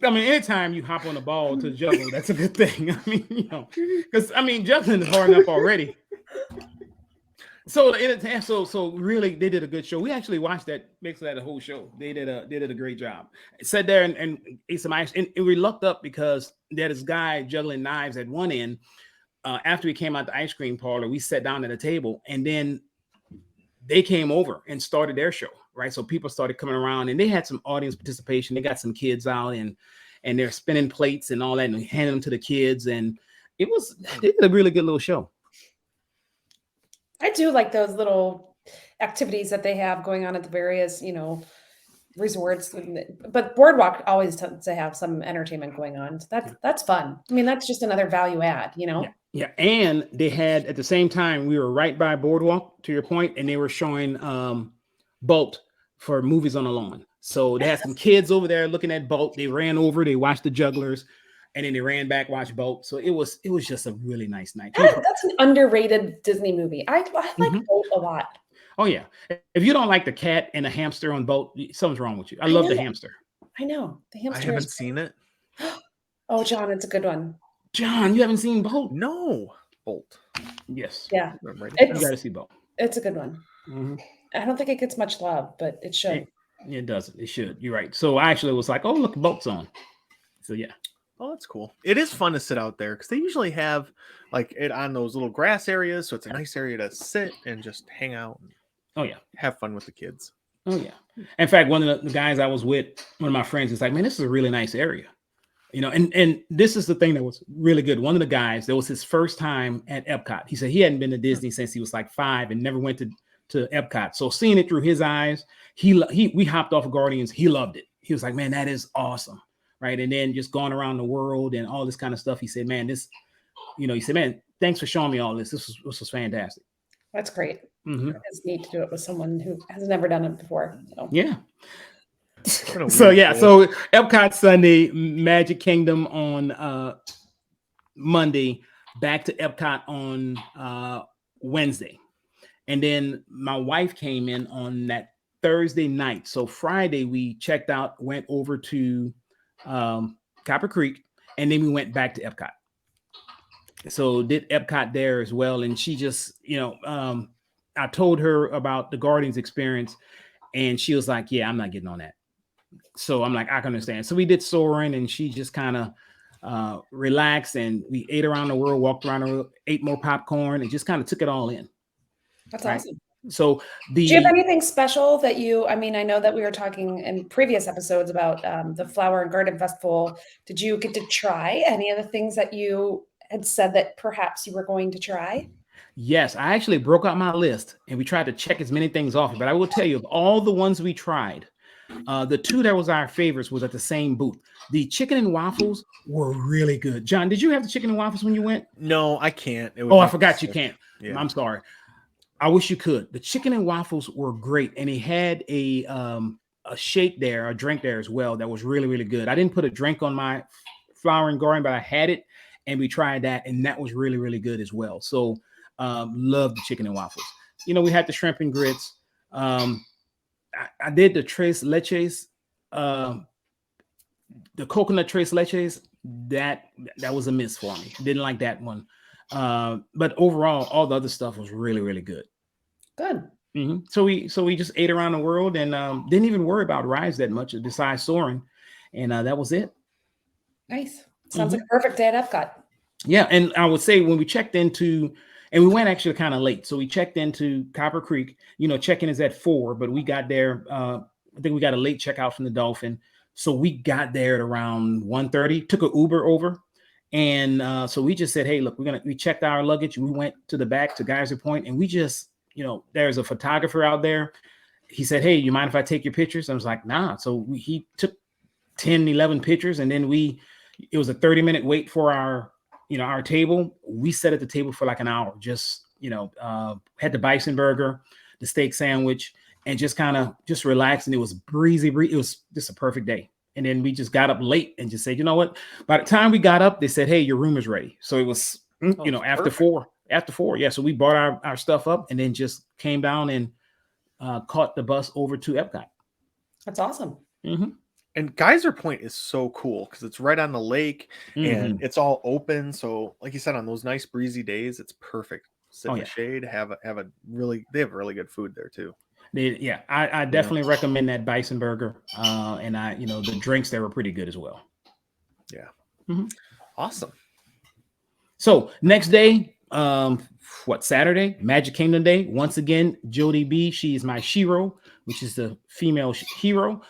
I mean, anytime you hop on a ball to juggle, that's a good thing. I mean, because juggling is hard enough already. So really, they did a good show. We actually watched basically the whole show. They did a great job. Sat there and ate some ice, and we looked up because there this guy juggling knives at one end. After we came out the ice cream parlor, we sat down at a table, and then they came over and started their show, right? So people started coming around, and they had some audience participation. They got some kids out, and they're spinning plates and all that, and handing them to the kids, and they did a really good little show. I do like those little activities that they have going on at the various, resorts. But Boardwalk always tends to have some entertainment going on. So that's fun. I mean, that's just another value add, Yeah. And they had, at the same time, we were right by Boardwalk, to your point, and they were showing Bolt for movies on the lawn. So they had some kids over there looking at Bolt. They ran over, they watched the jugglers, and then they ran back, watched Bolt. So it was just a really nice night. That's an underrated Disney movie. I like Bolt a lot. Oh, yeah. If you don't like the cat and the hamster on Bolt, something's wrong with you. I love the hamster. I know. The hamster. I haven't seen it. Oh, John, it's a good one. John, you haven't seen Bolt? No. Bolt. Yes. Yeah. You got to see Bolt. It's a good one. Mm-hmm. I don't think it gets much love, but it should. It doesn't. It should. You're right. So I actually was like, oh, look, Bolt's on. So, yeah. Oh, that's cool. It is fun to sit out there because they usually have it on those little grass areas. So it's a nice area to sit and just hang out. Oh, yeah. Have fun with the kids. Oh, yeah. In fact, one of the guys I was with, one of my friends, is like, man, this is a really nice area. And this is the thing that was really good. One of the guys, that was his first time at Epcot. He said he hadn't been to Disney since he was like 5 and never went to Epcot. So seeing it through his eyes, we hopped off of Guardians. He loved it. He was like, man, that is awesome. Right. And then just going around the world and all this kind of stuff. He said, man, he said, man, thanks for showing me all this. This was fantastic. That's great. Mm-hmm. It's neat to do it with someone who has never done it before. So. Yeah. So Epcot Sunday, Magic Kingdom on Monday, back to Epcot on Wednesday. And then my wife came in on that Thursday night. So Friday we checked out, went over to Copper Creek, and then we went back to Epcot. So did Epcot there as well. And she just, I told her about the Guardians experience, and she was like, yeah, I'm not getting on that. So I'm like, I can understand. So we did Soarin', and she just kind of relaxed, and we ate around the world, walked around the world, ate more popcorn, and just kind of took it all in. That's right? awesome. So Do you have anything special that I know that we were talking in previous episodes about the Flower and Garden Festival. Did you get to try any of the things that you had said that perhaps you were going to try? Yes, I actually broke out my list and we tried to check as many things off. But I will tell you, of all the ones we tried, the two that was our favorites was at the same booth. The chicken and waffles were really good. John, did you have the chicken and waffles when you went? No, I can't. I forgot you can't. Yeah. I'm sorry. I wish you could. The chicken and waffles were great, and he had a shake there, a drink there as well that was really, really good. I didn't put a drink on my Flower and Garden, but I had it, and we tried that, and that was really, really good as well. So, love the chicken and waffles. We had the shrimp and grits. I did the tres leches, the coconut tres leches. That was a miss for me. Didn't like that one. But overall, all the other stuff was really, really good. Good. Mm-hmm. So we just ate around the world and didn't even worry about rides that much besides Soarin', and that was it. Nice. Sounds like a perfect day at Epcot. Yeah, and I would say when we checked into, and we went actually kind of late, so we checked into Copper Creek. Check-in is at 4, but we got there. I think we got a late checkout from the Dolphin, so we got there at around 1:30. Took an Uber over. And so we just said, hey, look, we checked our luggage. We went to the back to Geyser Point, and we just, there's a photographer out there. He said, hey, you mind if I take your pictures? I was like, nah. So he took 10, 11 pictures. And then it was a 30-minute wait for our table. We sat at the table for like an hour, just, had the bison burger, the steak sandwich, and just kind of just relaxed. And it was breezy. It was just a perfect day. And then we just got up late and just said, you know what? By the time we got up, they said, hey, your room is ready. So it was, after perfect. 4. Yeah. So we brought our stuff up and then just came down and caught the bus over to Epcot. That's awesome. Mm-hmm. And Geyser Point is so cool because it's right on the lake and it's all open. So like you said, on those nice breezy days, it's perfect. Sit in the shade, they have really good food there too. I definitely recommend that bison burger. And the drinks there were pretty good as well. Yeah. Mm-hmm. Awesome. So next day, Saturday, Magic Kingdom Day. Once again, Jody B, she's my Shiro, which is the female hero.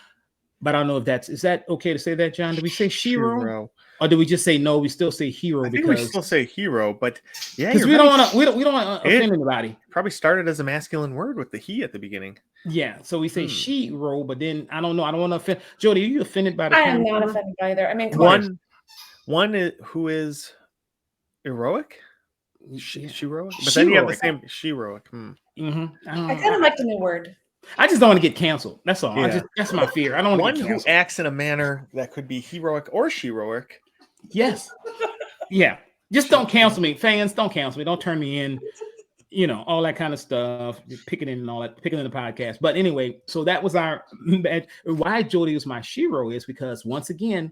But I don't know if is that okay to say that, John? Did we say Shiro? Or do we just say no? We still say hero because we still say hero, but yeah, because we don't want to offend anybody. Probably started as a masculine word with the he at the beginning. Yeah, so we say she-ro, but then I don't know. I don't want to offend. Jody, are you offended by the? I am not offended by either. I mean, one who is heroic, she-ro, but she-roic. then you have the same she-roic. Mm-hmm. I kind of like the new word. I just don't want to get canceled. That's all. Yeah. That's my fear. I don't want to get canceled. Who acts in a manner that could be heroic or she-roic. Yes. Yeah. Just don't cancel me. Fans, don't cancel me. Don't turn me in. All that kind of stuff. Picking in the podcast. But anyway, so that was our why Jody was my Shiro is because once again,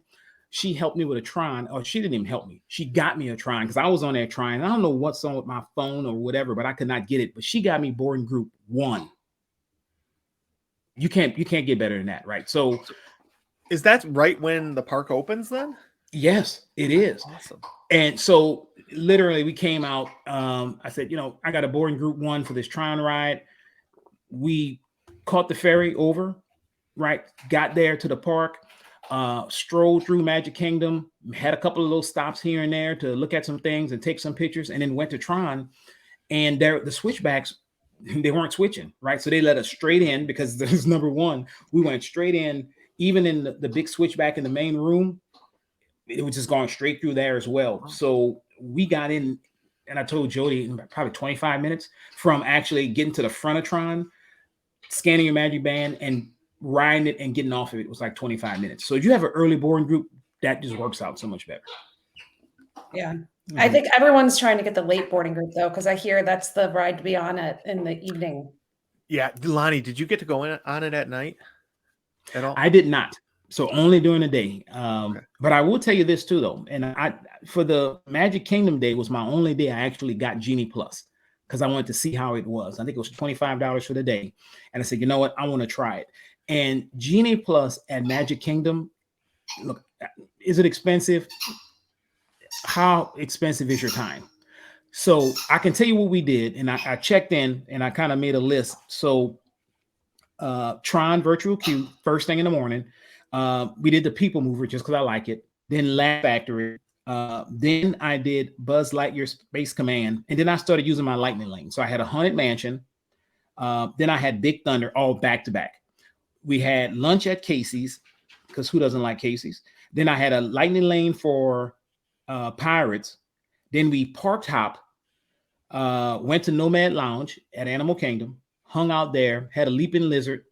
she helped me with a Tron, or she didn't even help me. She got me a Tron because I was on there trying. I don't know what's on with my phone or whatever, but I could not get it. But she got me boarding group 1. You can't get better than that, right? So is that right when the park opens then? Yes, it is. Awesome. And so literally we came out. I said, I got a boarding group 1 for this Tron ride. We caught the ferry over, right? Got there to the park, strolled through Magic Kingdom, had a couple of little stops here and there to look at some things and take some pictures, and then went to Tron. And the switchbacks, they weren't switching, right? So they let us straight in because there's number 1. We went straight in, even in the big switchback in the main room. It was just going straight through there as well. So we got in, and I told Jody in probably 25 minutes from actually getting to the front of Tron, scanning your Magic Band, and riding it and getting off of it. It was like 25 minutes. So if you have an early boarding group, that just works out so much better. Yeah. I think everyone's trying to get the late boarding group though, because I hear that's the ride to be on it in the evening. Yeah, Lonnie, did you get to go on it at night at all? I did not. So only during the day. Okay. But I will tell you this too, though. And I, for the Magic Kingdom day was my only day I actually got Genie Plus because I wanted to see how it was. I think it was $25 for the day. And I said, you know what? I want to try it. And Genie Plus at Magic Kingdom, look, is it expensive? How expensive is your time? So I can tell you what we did. And I checked in and I kind of made a list. So Tron Virtual Queue, first thing in the morning. We did the People Mover just because I like it. Then Laugh Factory. Then I did Buzz Lightyear Space Command. And then I started using my Lightning Lane. So I had a Haunted Mansion. Then I had Big Thunder all back to back. We had lunch at Casey's because who doesn't like Casey's? Then I had a Lightning Lane for Pirates. Then we parked hop, went to Nomad Lounge at Animal Kingdom, hung out there, had a Leaping Lizard,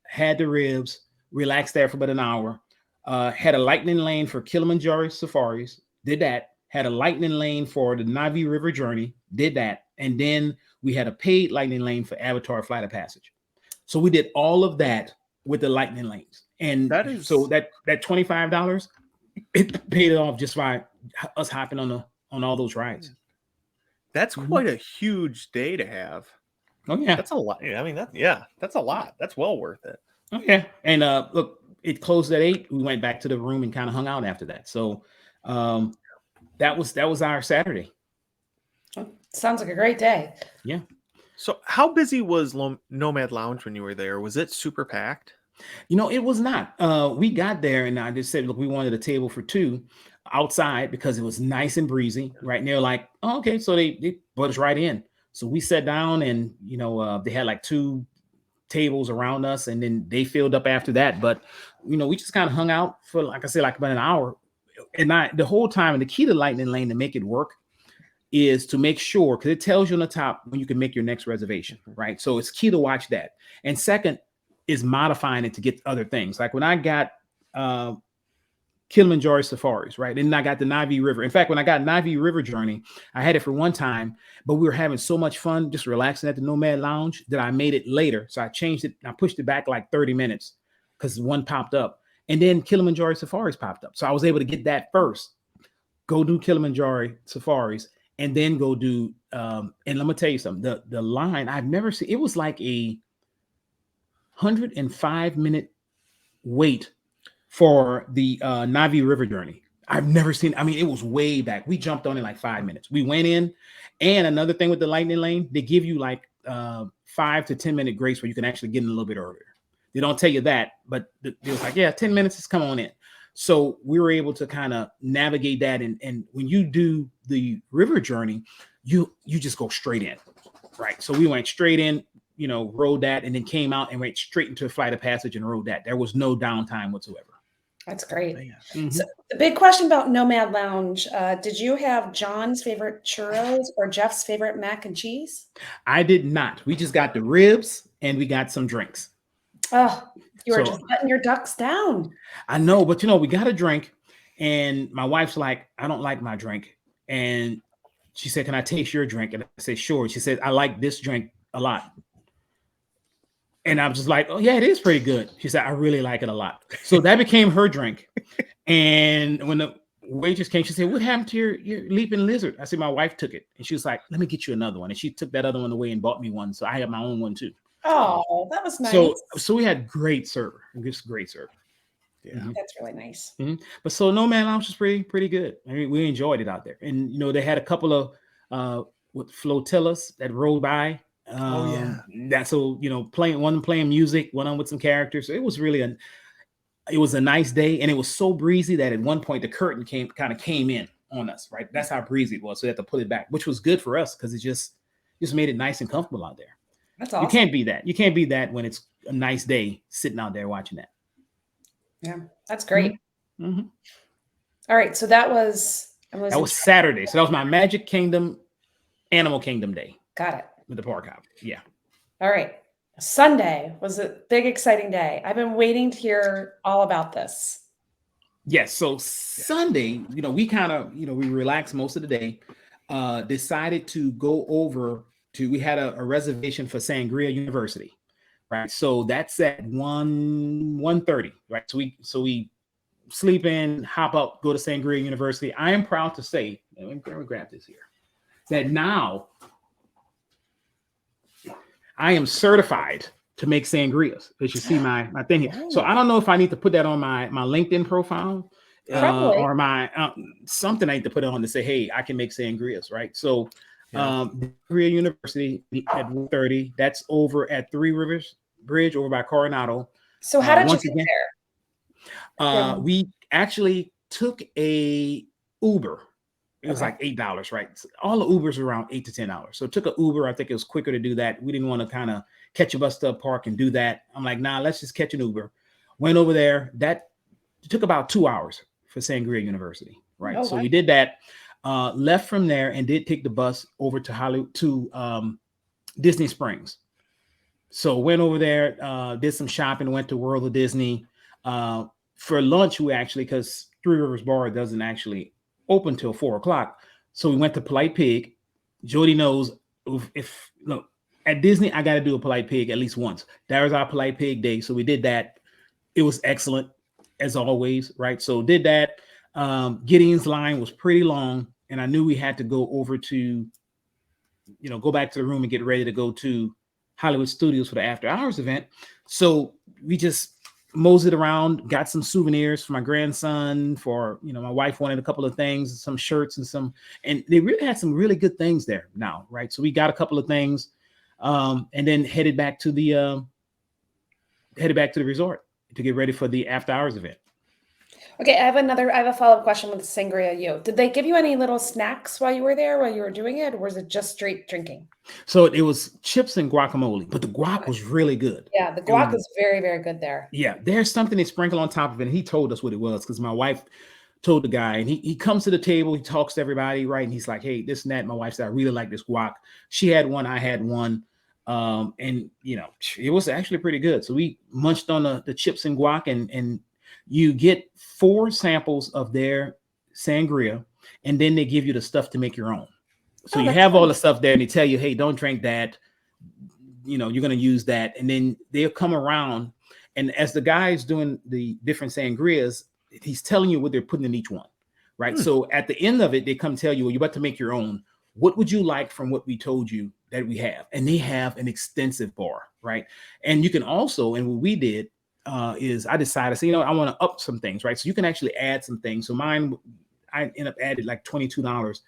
had the ribs, relaxed there for about an hour, had a Lightning Lane for Kilimanjaro Safaris, did that, had a Lightning Lane for the Navi River Journey, did that, and then we had a paid Lightning Lane for Avatar Flight of Passage. So we did all of that with the Lightning Lanes. And That is so that $25, it paid it off just by us hopping on all those rides. That's quite a huge day to have. Oh yeah, That's a lot. I mean, that's a lot. That's well worth it. oh yeah. And look, it closed at 8. We went back to the room and kind of hung out after that. So that was our Saturday. Sounds like a great day. Yeah. So how busy was Nomad Lounge when you were there? Was it super packed? You know, it was not. We got there and I just said, look, we wanted a table for 2 outside because it was nice and breezy. Right. And they're like, oh, okay. So they brought us right in. So we sat down and, you know, they had like 2 tables around us and then they filled up after that. But, you know, we just kind of hung out for, like I said, like about an hour. And the whole time, and the key to Lightning Lane to make it work is to make sure, because it tells you on the top when you can make your next reservation, right? So it's key to watch that. And second is modifying it to get other things. Like when I got Kilimanjaro Safaris, right? And I got the Navi River. In fact, when I got Navi River Journey, I had it for one time, but we were having so much fun just relaxing at the Nomad Lounge that I made it later. So I changed it. I pushed it back like 30 minutes because one popped up. And then Kilimanjaro Safaris popped up. So I was able to get that first, go do Kilimanjaro Safaris, and then go do, and let me tell you something, the line I've never seen, it was like a 105-minute wait for the Navi River Journey. I've never seen, I mean, it was way back. We jumped on in like 5 minutes. We went in, and another thing with the Lightning Lane, they give you like 5 to 10 minute grace where you can actually get in a little bit earlier. They don't tell you that, but it was like, yeah, 10 minutes, just come on in. So we were able to kind of navigate that. And when you do the river journey, you just go straight in, right? So we went straight in, you know, rode that, and then came out and went straight into a Flight of Passage and rode that. There was no downtime whatsoever. That's great. Mm-hmm. So the big question about Nomad Lounge, did you have John's favorite churros or Jeff's favorite mac and cheese? I did not. We just got the ribs and we got some drinks. Oh, you were just letting your ducks down. I know, but you know, we got a drink, and my wife's like, I don't like my drink. And she said, can I taste your drink? And I said, sure. She said, I like this drink a lot. And I was just like, oh yeah, it is pretty good. She said, I really like it a lot. So that became her drink. And when the waitress came, she said, what happened to your Leaping Lizard? I said, my wife took it. And she was like, let me get you another one. And she took that other one away and bought me one. So I have my own one too. Oh, that was nice. So we had great server. Just great serve. Yeah. Mm-hmm. That's really nice. Mm-hmm. But so Nomad Lounge was pretty good. I mean, we enjoyed it out there. And you know, they had a couple of with flotillas that rolled by. Oh yeah. That's so, you know, playing music, one on with some characters. So it was really it was a nice day, and it was so breezy that at one point the curtain came in on us, right? That's how breezy it was. So we had to pull it back, which was good for us because it just made it nice and comfortable out there. That's awesome. You can't beat that. You can't beat that when it's a nice day sitting out there watching that. Yeah, that's great. Mm-hmm. All right, so that was Saturday. So that was my Magic Kingdom, Animal Kingdom day. Got it. With the park hop. Yeah. All right. Sunday was a big, exciting day. I've been waiting to hear all about this. Yes. So Sunday, we kind of, we relaxed most of the day. Decided to go over to. We had a reservation for Sangria University, right? So that's at 1:30, right? So we sleep in, hop up, go to Sangria University. I am proud to say, let me grab this here, that now I am certified to make sangrias. As you see my thing here. So I don't know if I need to put that on my LinkedIn profile or my something I need to put it on to say, hey, I can make sangrias, right? So Sangria University at 1:30. That's over at Three Rivers Bridge over by Coronado. So how did you get there? We actually took a Uber. It was like $8, right? So all the Ubers are around $8 to $10. So took an Uber. I think it was quicker to do that. We didn't want to kind of catch a bus stop park and do that. I'm like, nah, let's just catch an Uber. Went over there. That took about 2 hours for Sangria University, right? Oh, so wow. we did that. Left from there and did take the bus over to Hollywood to Disney Springs. So went over there, did some shopping, went to World of Disney. For lunch, we actually, because Three Rivers Bar doesn't actually open till 4:00. So we went to Polite Pig. Jody knows if look at Disney, I got to do a Polite Pig at least once. That was our Polite Pig day. So we did that. It was excellent as always, right? So did that. Gideon's line was pretty long, and I knew we had to go over to, go back to the room and get ready to go to Hollywood Studios for the after hours event. So we just moseyed around, got some souvenirs for my grandson, for my wife wanted a couple of things, some shirts and they really had some really good things there now, right? So we got a couple of things, and then headed back to the resort to get ready for the after hours event. Okay, I have a follow-up question with the Sangria. Did they give you any little snacks while you were there, while you were doing it, or was it just straight drinking? So it was chips and guacamole, but the guac was really good. Yeah, the guac is very, very good there. Yeah, there's something they sprinkle on top of it, and he told us what it was because my wife told the guy, and he comes to the table, he talks to everybody, right? And he's like, hey, this and that. My wife said, I really like this guac. She had one, I had one. And it was actually pretty good. So we munched on the chips and guac, and you get 4 samples of their sangria, and then they give you the stuff to make your own. So you have all the stuff there, and they tell you, hey, don't drink that. You're going to use that. And then they'll come around, and as the guy's doing the different sangrias, he's telling you what they're putting in each one, right? So at the end of it, they come tell you, well, you're about to make your own. What would you like from what we told you that we have? And they have an extensive bar, right? And you can also, and what we did is I decided, so, I want to up some things, right? So you can actually add some things. So mine, I ended up added like $22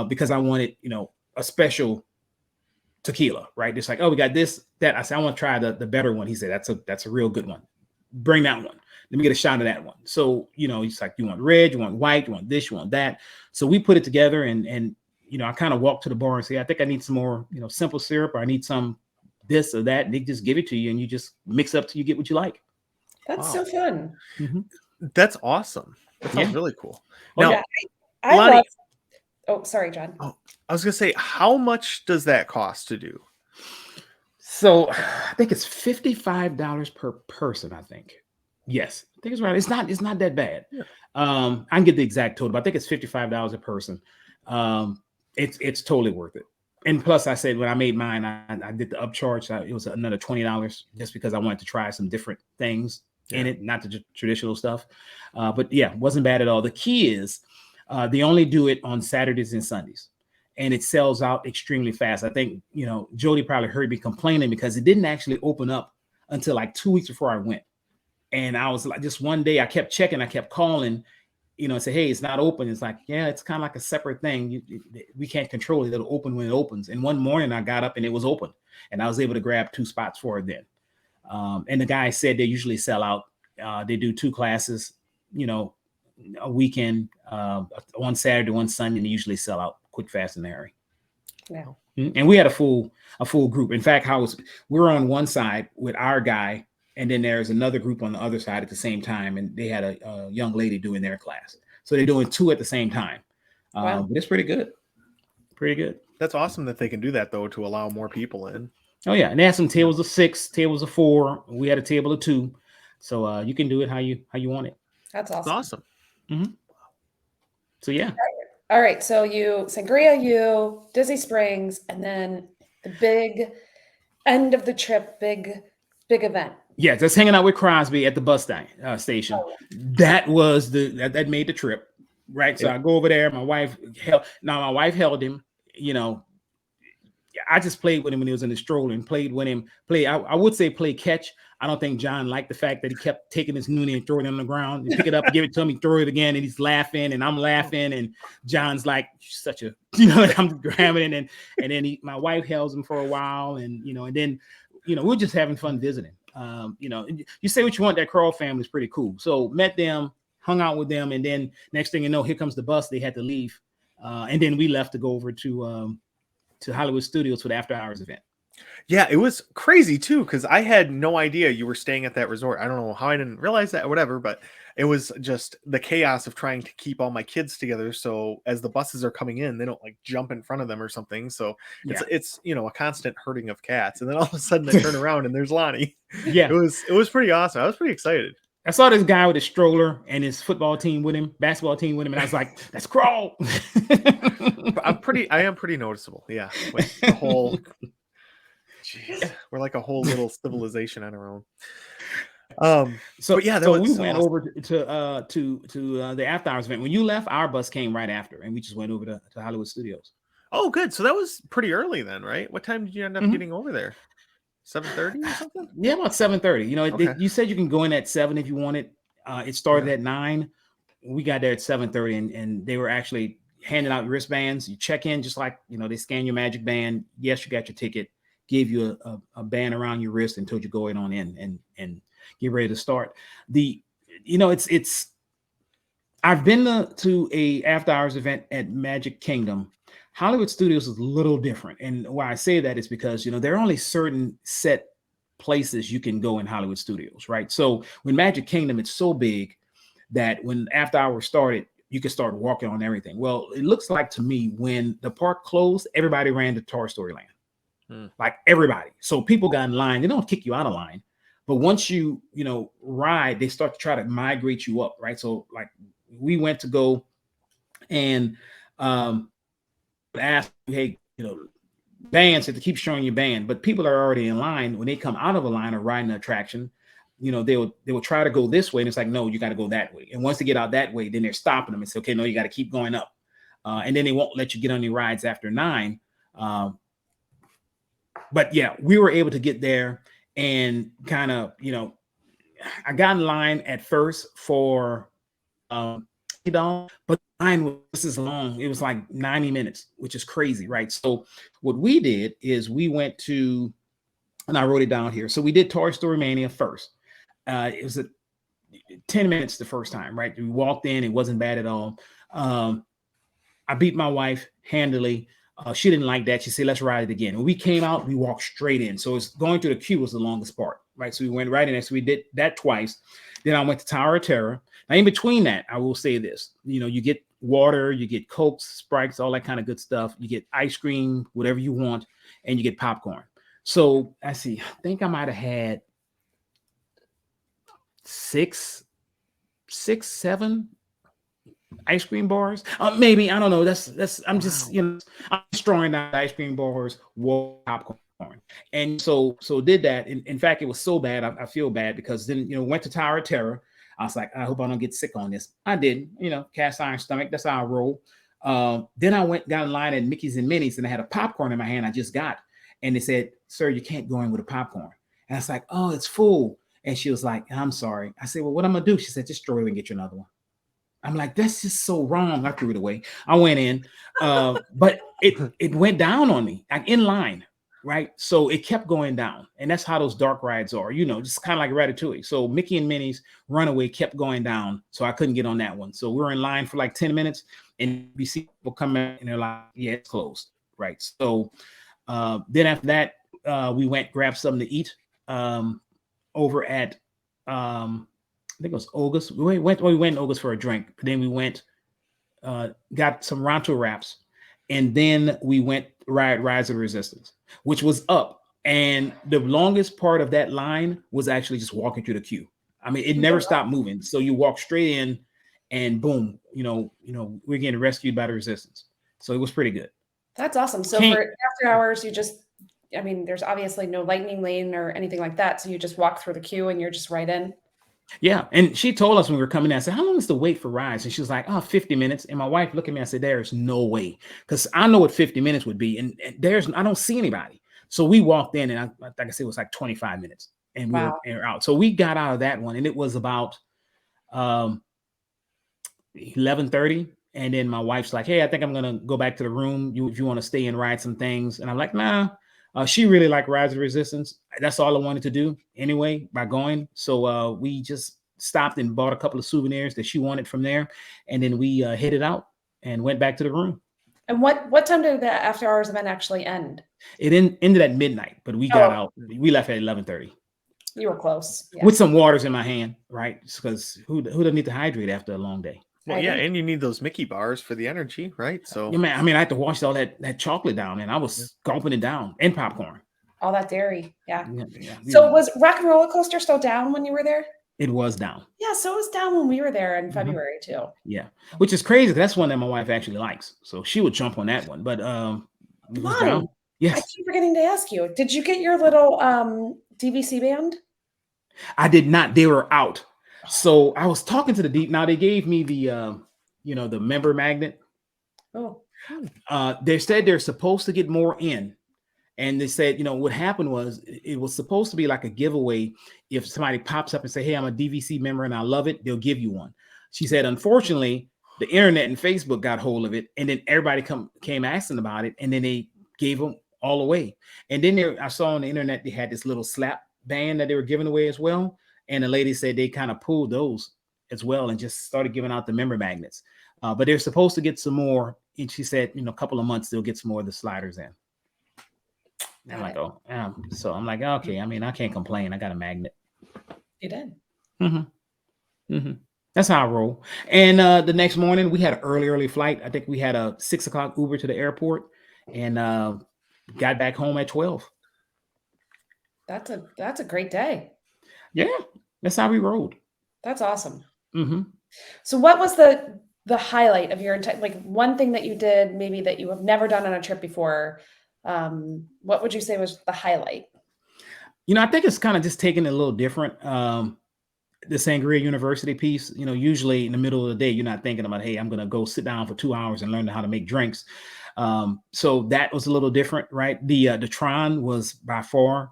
because I wanted, a special tequila, right? It's like, oh, we got this, that. I said, I want to try the better one. He said, that's a real good one. Bring that one. Let me get a shot of that one. So, he's like, you want red, you want white, you want this, you want that. So we put it together and I kind of walked to the bar and say, I think I need some more, simple syrup, or I need some this or that. And they just give it to you, and you just mix up till you get what you like. That's so fun. Mm-hmm. That's awesome. That sounds really cool. Now, Now, I Lonnie, love, sorry, John. Oh, I was going to say, how much does that cost to do? So I think it's $55 per person, I think. Yes, I think it's right. It's not that bad. Yeah. I can get the exact total, but I think it's $55 a person. It's totally worth it. And plus, I said when I made mine, I did the upcharge. It was another $20 just because I wanted to try some different things in it, not the traditional stuff. But yeah, wasn't bad at all. The key is they only do it on Saturdays and Sundays, and it sells out extremely fast. I think, Jody probably heard me complaining because it didn't actually open up until like 2 weeks before I went. And I was like, just one day I kept checking, I kept calling, and say, hey, it's not open. It's like, yeah, it's kind of like a separate thing. We can't control it. It'll open when it opens. And one morning I got up and it was open, and I was able to grab 2 spots for it then. And the guy said they usually sell out. They do 2 classes, a weekend, one Saturday, one Sunday, and they usually sell out quick, fast, and hurry. Yeah. And we had a full group. In fact, we're on one side with our guy, and then there's another group on the other side at the same time, and they had a young lady doing their class. So they're doing 2 at the same time. Wow. But it's pretty good. Pretty good. That's awesome that they can do that, though, to allow more people in. Oh, yeah. And they have some tables of 6, tables of 4. We had a table of 2. So you can do it how you want it. That's It's awesome. awesome. Mm-hmm. So yeah. All right. So you Sangria, you Disney Springs, and then the big end of the trip, big event. Yeah, just hanging out with Crosby at the bus station. Oh, That was that made the trip, right? So It- I go over there. My wife held him. You know, I just played with him when he was in the stroller and played with him. I would say play catch. I don't think John liked the fact that he kept taking his noonie and throwing it on the ground and pick it up, give it to him, throw it again, and he's laughing and I'm laughing and John's like such a I'm grabbing it and then my wife held him for a while and and then we're just having fun visiting. You say what you want. That Crawl family is pretty cool. So met them, hung out with them, and then next thing you know, here comes the bus. They had to leave, and then we left to go over to Hollywood Studios for the after hours event. Yeah, it was crazy too, because I had no idea you were staying at that resort. I don't know how I didn't realize that or whatever, but it was just the chaos of trying to keep all my kids together. So as the buses are coming in, they don't like jump in front of them or something. So it's a constant herding of cats. And then all of a sudden I turn around and there's Lonnie. Yeah. It was pretty awesome. I was pretty excited. I saw this guy with a stroller and his basketball team with him, and I was like, "That's Crawl." I am pretty noticeable. Yeah, with the whole. Jeez, we're like a whole little civilization on our own. So yeah, we went over to the after hours event. When you left, our bus came right after, and we just went over to Hollywood Studios. Oh, good. So that was pretty early then, right? What time did you end up getting over there? 7:30 or something? Yeah, about 7:30. Okay. You said you can go in at 7 if you wanted. It started at 9. We got there at 7:30, and they were actually handing out wristbands. You check in just like they scan your magic band. Yes, you got your ticket. Gave you a band around your wrist and told you go on in and get ready to start. It's I've been to a after hours event at Magic Kingdom. Hollywood Studios is a little different. And why I say that is because, there are only certain set places you can go in Hollywood Studios, right? So when Magic Kingdom, it's so big that when after hours started, you could start walking on everything. Well, it looks like to me when the park closed, everybody ran to Toy Story Land. Like everybody. So people got in line. They don't kick you out of line. But once you ride, they start to try to migrate you up, right? So like we went to go and ask, hey, band said to keep showing your band, but people are already in line. When they come out of a line or riding an attraction, they will try to go this way, and it's like, no, you got to go that way. And once they get out that way, then they're stopping them and say, okay, no, you got to keep going up. And then they won't let you get on your rides after 9. But yeah, we were able to get there and kind of, I got in line at first for but the line was just as long. It was like 90 minutes, which is crazy, right? So what we did is we went to, and I wrote it down here. So we did Toy Story Mania first. It was 10 minutes the first time, right? We walked in, it wasn't bad at all. I beat my wife handily. She didn't like that. She said, let's ride it again. When we came out, we walked straight in. So it's going through the queue was the longest part, right? So we went right in there. So we did that twice. Then I went to Tower of Terror. Now, in between that, I will say this, you get water, you get Cokes, Sprites, all that kind of good stuff. You get ice cream, whatever you want, and you get popcorn. So I think I might've had 6, 7 ice cream bars. Maybe, I don't know. I'm just, I'm destroying out ice cream bars, popcorn. And so did that. In fact, it was so bad. I feel bad because then, went to Tower of Terror. I was like, I hope I don't get sick on this. I didn't, cast iron stomach. That's how I roll. Then I got in line at Mickey's and Minnie's and I had a popcorn in my hand I just got. And they said, sir, you can't go in with a popcorn. And I was like, oh, it's full. And she was like, I'm sorry. I said, well, what I'm going to do? She said, just throw it away and get you another one. I'm like, that's just so wrong. I threw it away. I went in, but it went down on me, like in line, right? So it kept going down. And that's how those dark rides are, just kind of like Ratatouille. So Mickey and Minnie's Runaway kept going down. So I couldn't get on that one. So we were in line for like 10 minutes and we see people come in and they're like, yeah, it's closed, right? So then after that, we went grab something to eat over at, I think it was August. We went in August for a drink. Then we went, got some Ronto wraps, and then we went Rise of the Resistance, which was up. And the longest part of that line was actually just walking through the queue. I mean, it never stopped moving. So you walk straight in, and boom, we're getting rescued by the resistance. So it was pretty good. That's awesome. So for after hours, I mean, there's obviously no lightning lane or anything like that. So you just walk through the queue and you're just right in. Yeah. And she told us when we were coming in, I said, how long is the wait for rides? And she was like, 50 minutes. And my wife looked at me and said, there's no way. Because I know what 50 minutes would be. And I don't see anybody. So we walked in, and like I said, it was like 25 minutes. And we were out. So we got out of that one, and it was about 11:30. And then my wife's like, hey, I think I'm going to go back to the room. If you want to stay and ride some things. And I'm like, nah. She really liked Rise of Resistance. That's all I wanted to do anyway by going. So we just stopped and bought a couple of souvenirs that she wanted from there. And then we headed out and went back to the room. And what time did the after hours event actually end? It ended at midnight, but we got out. We left at 11:30. You were close. Yeah. With some waters in my hand, right? Because who doesn't need to hydrate after a long day? Well, yeah, and you need those Mickey bars for the energy, right? So, yeah, man, I mean, I had to wash all that chocolate down, and I was gulping it down, and popcorn. All that dairy, yeah. So was Rock and Roller Coaster still down when you were there? It was down. Yeah, so it was down when we were there in February too. Yeah, which is crazy. That's one that my wife actually likes, so she would jump on that one. But it was down. Yes. I keep forgetting to ask you. Did you get your little DVC band? I did not. They were out. So I was talking to the deep. Now they gave me the the member magnet. Oh. They said they're supposed to get more in. And they said, what happened was it was supposed to be like a giveaway. If somebody pops up and say, hey, I'm a DVC member and I love it, they'll give you one. She said, unfortunately, the internet and Facebook got hold of it. And then everybody came asking about it. And then they gave them all away. And then I saw on the internet, they had this little slap band that they were giving away as well. And the lady said they kind of pulled those as well and just started giving out the member magnets. But they're supposed to get some more. And she said, a couple of months, they'll get some more of the sliders in. I'm like, so I'm like, okay. I mean, I can't complain. I got a magnet. You did. That's how I roll. And the next morning we had an early flight. I think we had a 6 o'clock Uber to the airport and got back home at 12. That's a great day. Yeah, that's how we rolled. That's awesome. So what was the highlight of your entire, like one thing that you did maybe that you have never done on a trip before? What would you say was the highlight? I think it's kind of just taking it a little different. The Sangria University piece, usually in the middle of the day, you're not thinking about, hey, I'm going to go sit down for 2 hours and learn how to make drinks. So that was a little different, right? The Tron was by far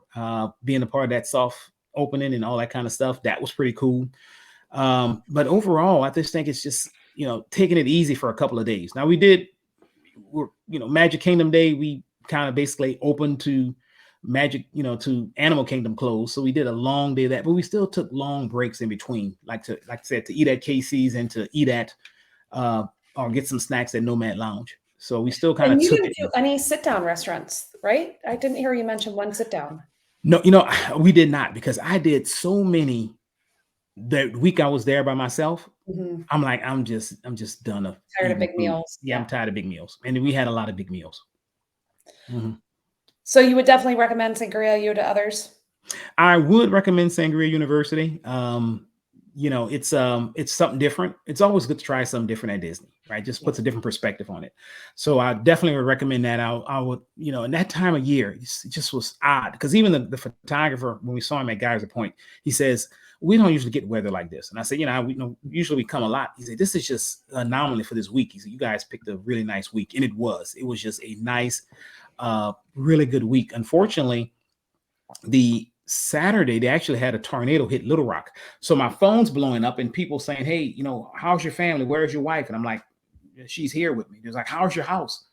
being a part of that soft opening and all that kind of stuff. That was pretty cool. But overall, I just think it's just, taking it easy for a couple of days. Now Magic Kingdom Day, we kind of basically opened to Magic, to Animal Kingdom closed. So we did a long day of that, but we still took long breaks in between, like I said, to eat at KC's and to eat at or get some snacks at Nomad Lounge. So we still kind of took it. Do any sit-down restaurants, right? I didn't hear you mention one sit-down. No, we did not, because I did so many the week I was there by myself. I'm like, I'm just done. Tired of big meals. Yeah, I'm tired of big meals. And we had a lot of big meals. So you would definitely recommend Sangria U to others? I would recommend Sangria University. It's something different. It's always good to try something different at Disney, right? Just puts a different perspective on it. So I definitely would recommend that. I would, in that time of year, it just was odd, because even the photographer, when we saw him at Geyser Point, he says, we don't usually get weather like this. And I said, usually we come a lot. He said, this is just an anomaly for this week. He said, you guys picked a really nice week. And it was just a nice, really good week. Unfortunately, the Saturday, they actually had a tornado hit Little Rock. So my phone's blowing up and people saying, hey, how's your family? Where's your wife? And I'm like, she's here with me. There's like, how's your house?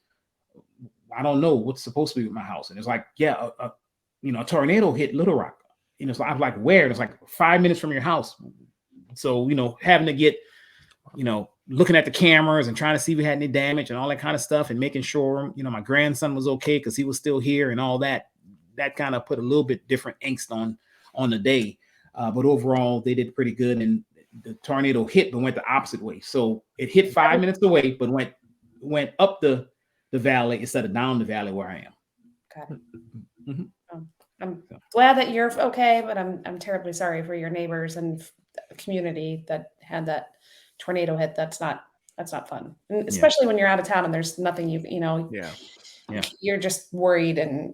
I don't know what's supposed to be with my house. And it's like, yeah, a tornado hit Little Rock. So I was like, where? And it's like 5 minutes from your house. So, having to get, looking at the cameras and trying to see if we had any damage and all that kind of stuff and making sure, my grandson was okay because he was still here and all that. That kind of put a little bit different angst on the day. But overall, they did pretty good. And the tornado hit, but went the opposite way. So it hit 5 minutes away, but went up the valley instead of down the valley where I am. Got it. I'm glad that you're okay, but I'm terribly sorry for your neighbors. And community that had that tornado hit. That's not fun, and especially when you're out of town and there's nothing Yeah. you're just worried and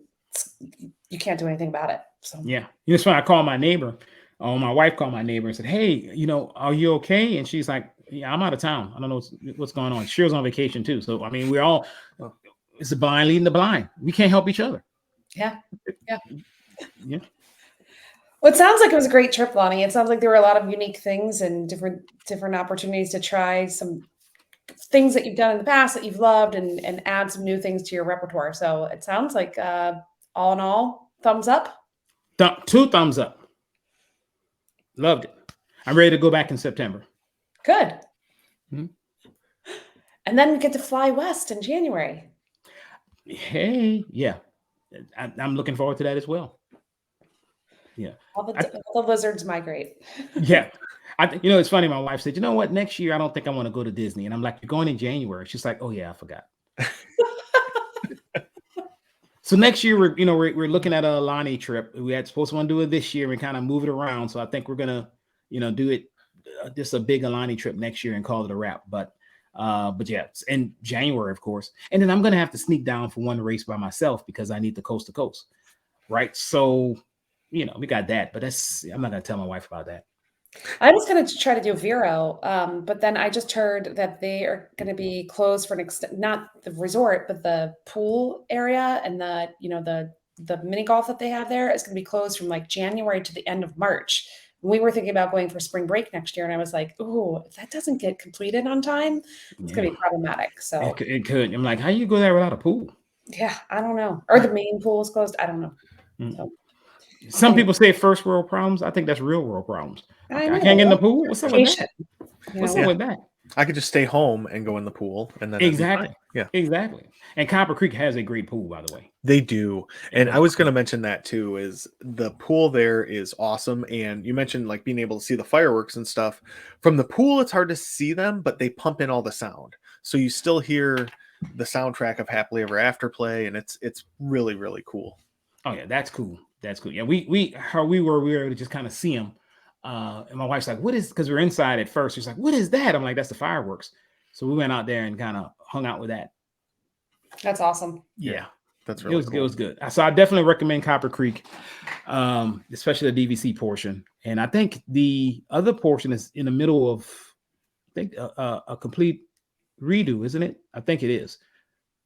you can't do anything about it. So Yeah. It's when I called my neighbor, my wife called my neighbor and said, "Hey, are you okay?" And she's like, "Yeah, I'm out of town. I don't know what's going on." She was on vacation too. So, I mean, we're all, it's the blind leading the blind. We can't help each other. yeah. Yeah. Well, it sounds like it was a great trip, Lonnie. It sounds like there were a lot of unique things and different opportunities to try some things that you've done in the past that you've loved and add some new things to your repertoire. So it sounds like all in all, thumbs up. 2 thumbs up. Loved it. I'm ready to go back in September. Good. Mhm. And then get to fly west in January. Hey, yeah. I'm looking forward to that as well. Yeah. All the lizards migrate. Yeah. It's funny. My wife said, "You know what? Next year, I don't think I want to go to Disney." And I'm like, "You're going in January." She's like, "Oh yeah, I forgot." So next year, we're looking at a Lonnie trip. We had supposed to want to do it this year and kind of move it around. So I think we're gonna, do it just a big Lonnie trip next year and call it a wrap. But yeah, it's in January, of course. And then I'm gonna have to sneak down for one race by myself because I need the coast to coast, right? So, we got that. But I'm not gonna tell my wife about that. I was going to try to do Vero, but then I just heard that they are going to be closed for an extent, not the resort, but the pool area and the mini golf that they have there is going to be closed from like January to the end of March. We were thinking about going for spring break next year, and I was like, "Oh, if that doesn't get completed on time, it's going to be problematic." So it could. I'm like, how you go there without a pool? yeah, I don't know. Or the main pool is closed. I don't know. So, some people say first world problems. I think that's real world problems. I can't get in the pool. What's up with that? What's up with that? I could just stay home and go in the pool, and then exactly. Yeah, exactly. And Copper Creek has a great pool, by the way. They do, and I was going to mention that too. Is the pool there is awesome, and you mentioned like being able to see the fireworks and stuff from the pool. It's hard to see them, but they pump in all the sound, so you still hear the soundtrack of Happily Ever After play, and it's really really cool. Oh yeah, that's cool. That's cool. Yeah, we were able to just kind of see them. And my wife's like, "What is?" Because we're inside at first. She's like, "What is that?" I'm like, "That's the fireworks." So we went out there and kind of hung out with that. That's awesome. Yeah, that's really cool. It was good. So I definitely recommend Copper Creek, especially the DVC portion. And I think the other portion is in the middle of, I think, a complete redo, isn't it? I think it is.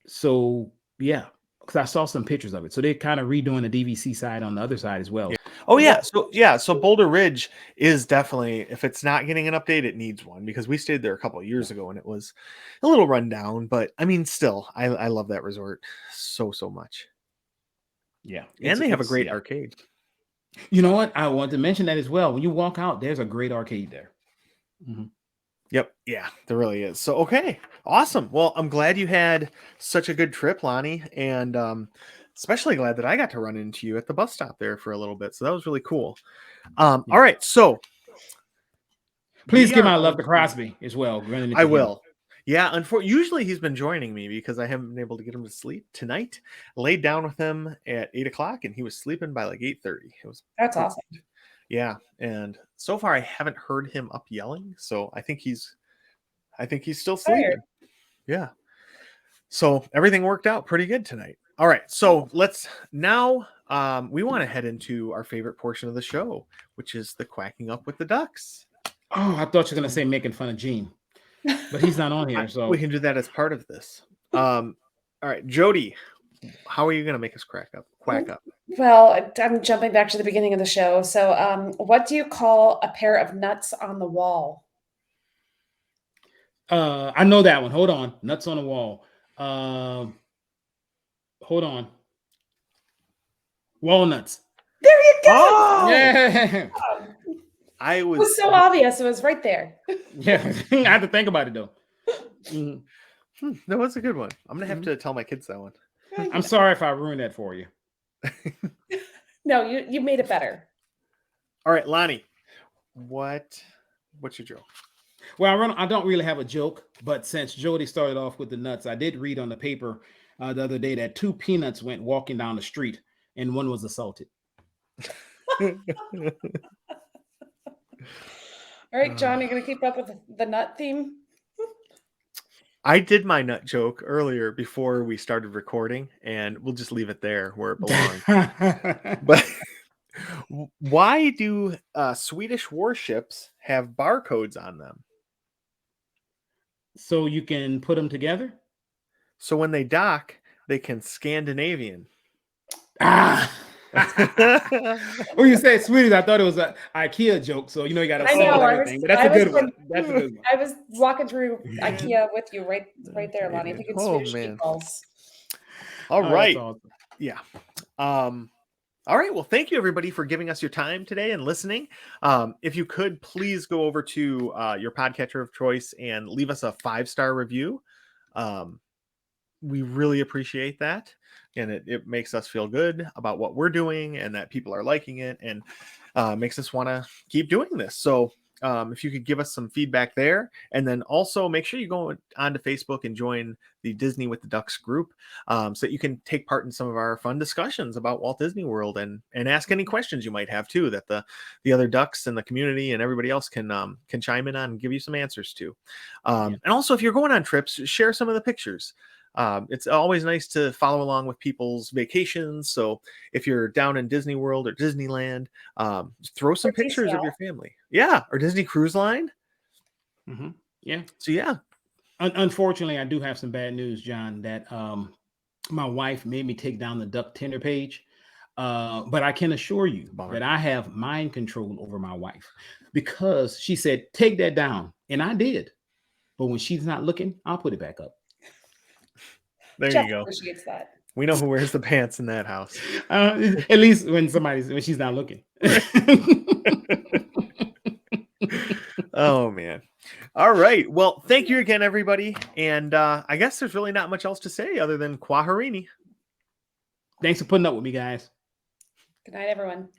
So yeah, because I saw some pictures of it. So they're kind of redoing the DVC side on the other side as well. Yeah. Oh yeah, so Boulder Ridge is definitely, if it's not getting an update, it needs one, because we stayed there a couple of years ago and it was a little run down, but I mean, still, I love that resort so much. Yeah, and they have a great arcade. You know what? I want to mention that as well. When you walk out, there's a great arcade there. Mm-hmm. Yep. Yeah, there really is. So, okay. Awesome. Well, I'm glad you had such a good trip, Lonnie. And especially glad that I got to run into you at the bus stop there for a little bit. So that was really cool. All right. So please give my love to Crosby as well. I will. Yeah. Usually he's been joining me because I haven't been able to get him to sleep. Tonight, laid down with him at 8 o'clock and he was sleeping by like 8:30. That's awesome. Yeah, and so far I haven't heard him up yelling, so I think he's still sleeping. Yeah. So everything worked out pretty good tonight. All right, so let's now we want to head into our favorite portion of the show, which is the quacking up with the ducks. Oh, I thought you were gonna say making fun of Gene, but he's not on here, so we can do that as part of this. All right, Jody, how are you gonna make us quack up? Well, I'm jumping back to the beginning of the show. So, what do you call a pair of nuts on the wall? I know that one. Hold on. Nuts on the wall. Hold on. Walnuts. There you go. Oh! Yeah. It was so obvious. It was right there. Yeah. I had to think about it though. Mm-hmm. No, that's a good one. I'm gonna have to tell my kids that one. I'm sorry if I ruined that for you. No, you made it better. All right, Lonnie, what's your joke? Well, I don't really have a joke, but since Jody started off with the nuts, I did read on the paper the other day that 2 peanuts went walking down the street and one was assaulted. All right, John, you gonna keep up with the nut theme? I did my nut joke earlier before we started recording, and we'll just leave it there where it belongs. But why do Swedish warships have barcodes on them? So you can put them together. So when they dock, they can Scandinavian. Ah. When you said Swedish, I thought it was an IKEA joke. So you know you got to I solve know. everything. But that's a good one. That's a good one. I was walking through IKEA with you right there, Lonnie. Thinking Oh, Swedish man. meatballs. All Oh, right. that's awesome. Yeah. All right. Well, thank you everybody for giving us your time today and listening. If you could please go over to your podcatcher of choice and leave us a 5-star review. We really appreciate that. And it makes us feel good about what we're doing and that people are liking it, and makes us want to keep doing this. So if you could give us some feedback there, and then also make sure you go onto Facebook and join the Disney with the Ducks group, so that you can take part in some of our fun discussions about Walt Disney World, and ask any questions you might have too, that the other ducks and the community and everybody else can chime in on and give you some answers to. And also, if you're going on trips, share some of the pictures. It's always nice to follow along with people's vacations. So if you're down in Disney World or Disneyland, throw some pictures of your family. Yeah. Or Disney Cruise Line. Mm-hmm. Yeah. So yeah. Unfortunately, I do have some bad news, John, that my wife made me take down the duck Tinder page. But I can assure you that I have mind control over my wife, because she said, take that down. And I did. But when she's not looking, I'll put it back up. There Jeff you go. appreciates that. We know who wears the pants in that house. At least when she's not looking. Oh, man. All right. Well, thank you again, everybody. And I guess there's really not much else to say other than Kwaharini. Thanks for putting up with me, guys. Good night, everyone.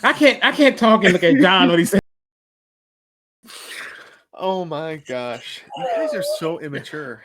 I can't talk and look at John when he said. Oh my gosh. You guys are so immature.